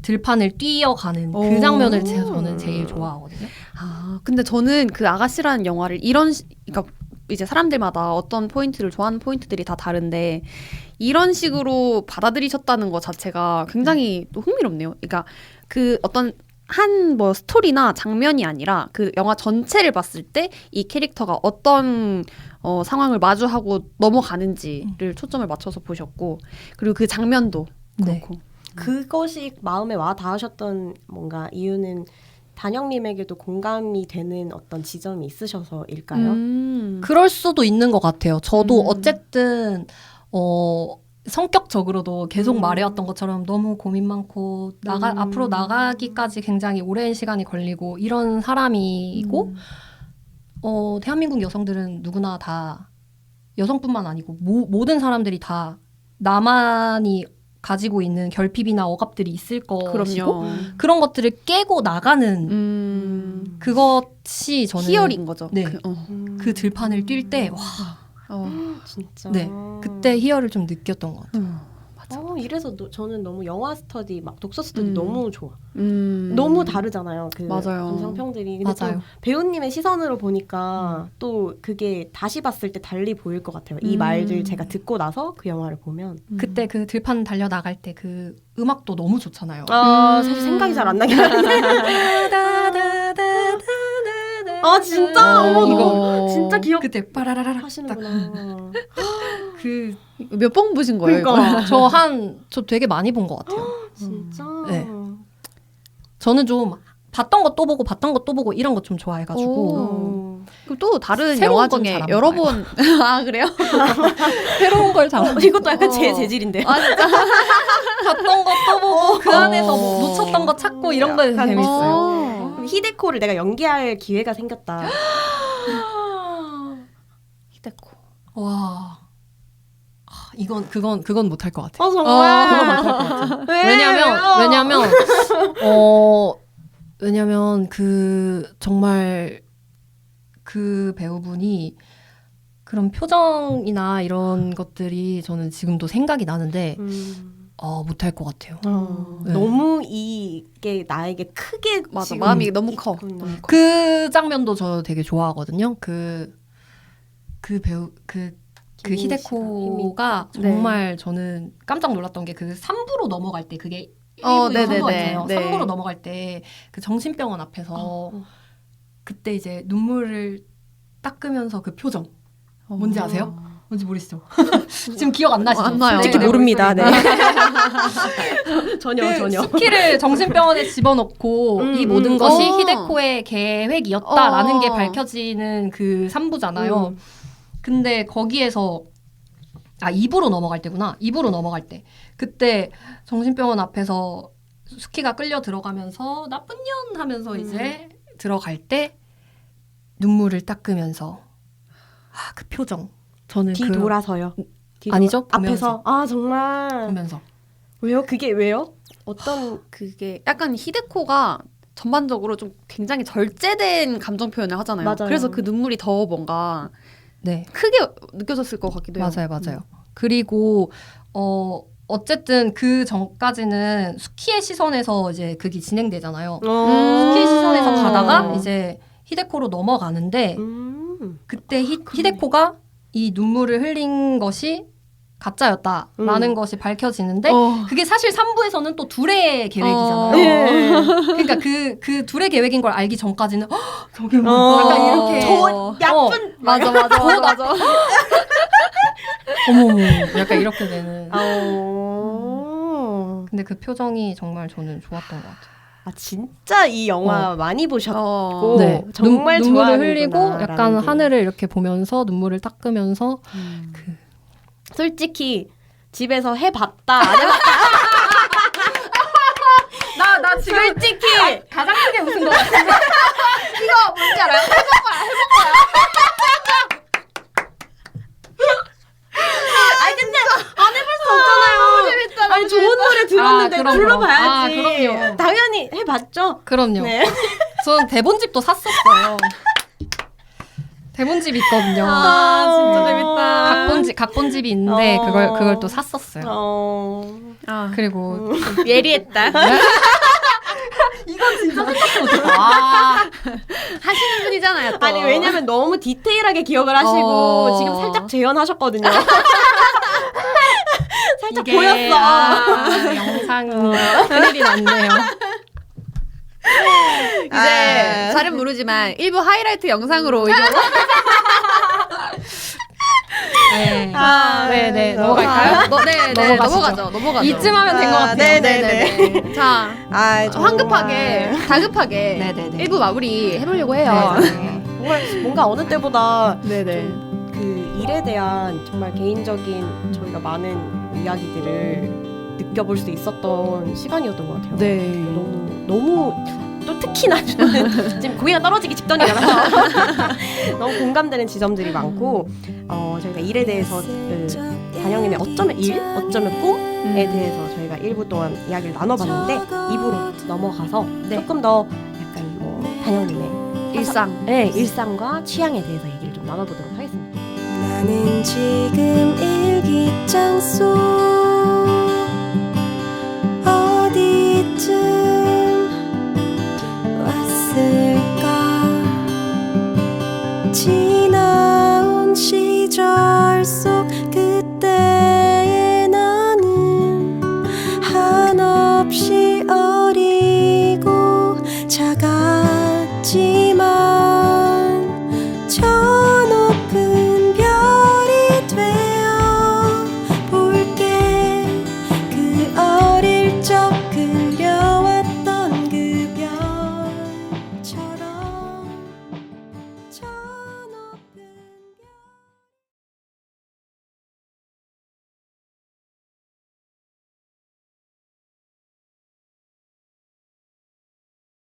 들판을 뛰어가는 오. 그 장면을 저는 제일 좋아하거든요. 아, 근데 저는 그 아가씨라는 영화를 그러니까 이제 사람들마다 어떤 포인트를 좋아하는 포인트들이 다 다른데 이런 식으로 받아들이셨다는 것 자체가 굉장히 또 흥미롭네요. 그러니까 그 어떤 한 뭐 스토리나 장면이 아니라 그 영화 전체를 봤을 때 이 캐릭터가 어떤 상황을 마주하고 넘어가는지를 초점을 맞춰서 보셨고 그리고 그 장면도 네. 그렇고 그것이 마음에 와 닿으셨던 뭔가 이유는 단영님에게도 공감이 되는 어떤 지점이 있으셔서일까요? 그럴 수도 있는 것 같아요. 저도 음. 어쨌든 성격적으로도 계속 말해왔던 것처럼 너무 고민 많고 앞으로 나가기까지 굉장히 오랜 시간이 걸리고 이런 사람이고 대한민국 여성들은 누구나 다 여성뿐만 아니고 모든 사람들이 다 나만이 가지고 있는 결핍이나 억압들이 있을 것이고 그럼요. 그런 것들을 깨고 나가는 그것이 저는 희열인 거죠. 네. 그, 그 들판을 뛸 때 와, 진짜. 네. 그때 희열을 좀 느꼈던 것 같아요. 이래서 저는 너무 영화 스터디, 막 독서 스터디 너무 좋아. 음. 너무 다르잖아요. 그 맞아요. 감상평들이. 근데 맞아요. 또 배우님의 시선으로 보니까 또 그게 다시 봤을 때 달리 보일 것 같아요. 이 말들 제가 듣고 나서 그 영화를 보면. 그때 그 들판 달려 나갈 때 그 음악도 너무 좋잖아요. 사실 생각이 잘 안 나긴 하는데. 아 진짜? 어머, 이거 진짜 기억 그때 빠라라라 하시는구나. 그 몇 번 보신 거예요? 그러니까. 이거? 저 되게 많이 본 것 같아요. 진짜. 네. 저는 좀 봤던 거 또 보고 봤던 거 또 보고 이런 거 좀 좋아해가지고 그럼 또 다른 새로운 영화 건 중에 잘안 여러 봐요. 번. 아, 그래요? 새로운 걸 잘 이것도 약간 제 재질인데요. 아, 진짜? 봤던 거 또 보고 그 안에서 뭐 놓쳤던 거 찾고 이런 거 약간 재밌어요. 히데코를 내가 연기할 기회가 생겼다. 히데코. 와. 그건 못할 것 같아요. 정말. 왜냐면 정말 그 배우분이 그런 표정이나 이런 것들이 저는 지금도 생각이 나는데 못할 것 같아요. 네. 너무 이게 나에게 크게 맞아, 지금 마음이 너무 커. 있구나. 그 장면도 저 되게 좋아하거든요. 그 배우 그 김민희 씨가, 히데코가 네. 정말 저는 깜짝 놀랐던 게 그 3부로 넘어갈 때 그게 1부에서 네네네. 3부가 있잖아요. 네. 3부로 넘어갈 때 그 정신병원 앞에서 그때 이제 눈물을 닦으면서 그 표정 뭔지 아세요? 뭔지 모르시죠? 지금 기억 안 나시죠? 안 나요. 솔직히 네, 모릅니다. 네. 그 전혀. 수키를 정신병원에 집어넣고 이 모든 것이 어. 히데코의 계획이었다라는 어. 게 밝혀지는 그 3부잖아요. 근데 거기에서 2부로 넘어갈 때구나. 2부로 넘어갈 때. 그때 정신병원 앞에서 수키가 끌려 들어가면서 나쁜 년 하면서 이제 들어갈 때 눈물을 닦으면서 그 표정. 저는 뒤돌아서요. 아니죠? 앞에서. 정말. 보면서 왜요? 그게 왜요? 어떤 그게 약간 히데코가 전반적으로 좀 굉장히 절제된 감정 표현을 하잖아요. 맞아요. 그래서 그 눈물이 더 뭔가 네. 크게 느껴졌을 것 같기도 해요. 맞아요. 그리고 어쨌든 그 전까지는 수키의 시선에서 이제 그게 진행되잖아요. 수키의 시선에서 가다가 이제 히데코로 넘어가는데 그때 히데코가 이 눈물을 흘린 것이 가짜였다라는 것이 밝혀지는데 그게 사실 3부에서는 또 둘의 계획이잖아요. 예. 그러니까 그 둘의 계획인 걸 알기 전까지는 저게 뭐 약간 이렇게 저 나쁜 맞아. 어머 약간 이렇게 되는. 어. 근데 그 표정이 정말 저는 좋았던 것 같아요. 아 진짜 이 영화 많이 보셨고 네. 정말 눈물을 좋아하는구나 흘리고 약간 라는 게. 하늘을 이렇게 보면서 눈물을 닦으면서 솔직히 집에서 해봤다 안 해봤다 나 지금 솔직히 가장 크게 웃은 것 같아요. 이거 뭔지 알아요? 아니 근데 안 해볼 수 없잖아요. 재밌다. 아니 좋은 노래 들었는데 그럼, 불러봐야지. 그럼요. 당연히 해봤죠. 그럼요. 네. 전 대본집도 샀었어요. 대본집이 있거든요. 진짜 재밌다. 각본집이 있는데 어. 그걸 또 샀었어요. 아, 그리고 예리했다. 이건 진짜 하시는 분이잖아요. 또. 아니 왜냐면 너무 디테일하게 기억을 하시고 지금 살짝 재현하셨거든요. 살짝 이게- 보였어. 영상이 큰일이 났네요. 이제 잘은 모르지만 일부 하이라이트 영상으로 이거 네. 네, 넘어갈까요? 네, 넘어가시죠. 넘어가죠. 이쯤 하면 된 것 같아요. 네네네. 자, 정말. 다급하게 네네네. 일부 마무리 해보려고 해요. 정말 뭔가 어느 때보다 네네. 그 일에 대한 정말 개인적인 저희가 많은 이야기들을 느껴볼 수 있었던 시간이었던 것 같아요. 네. 너무 또 특히나 저는 지금 고개가 떨어지기 직전이라서 너무 공감되는 지점들이 많고 저희가 일에 대해서 단영님의 어쩌면 일, 어쩌면 꿈에 대해서 저희가 1부 동안 이야기를 나눠봤는데 2부로 넘어가서 조금 더 약간 뭐 단영님의 일상. 네, 일상과 취향에 대해서 얘기를 좀 나눠보도록 하겠습니다. 나는 지금 일기장 속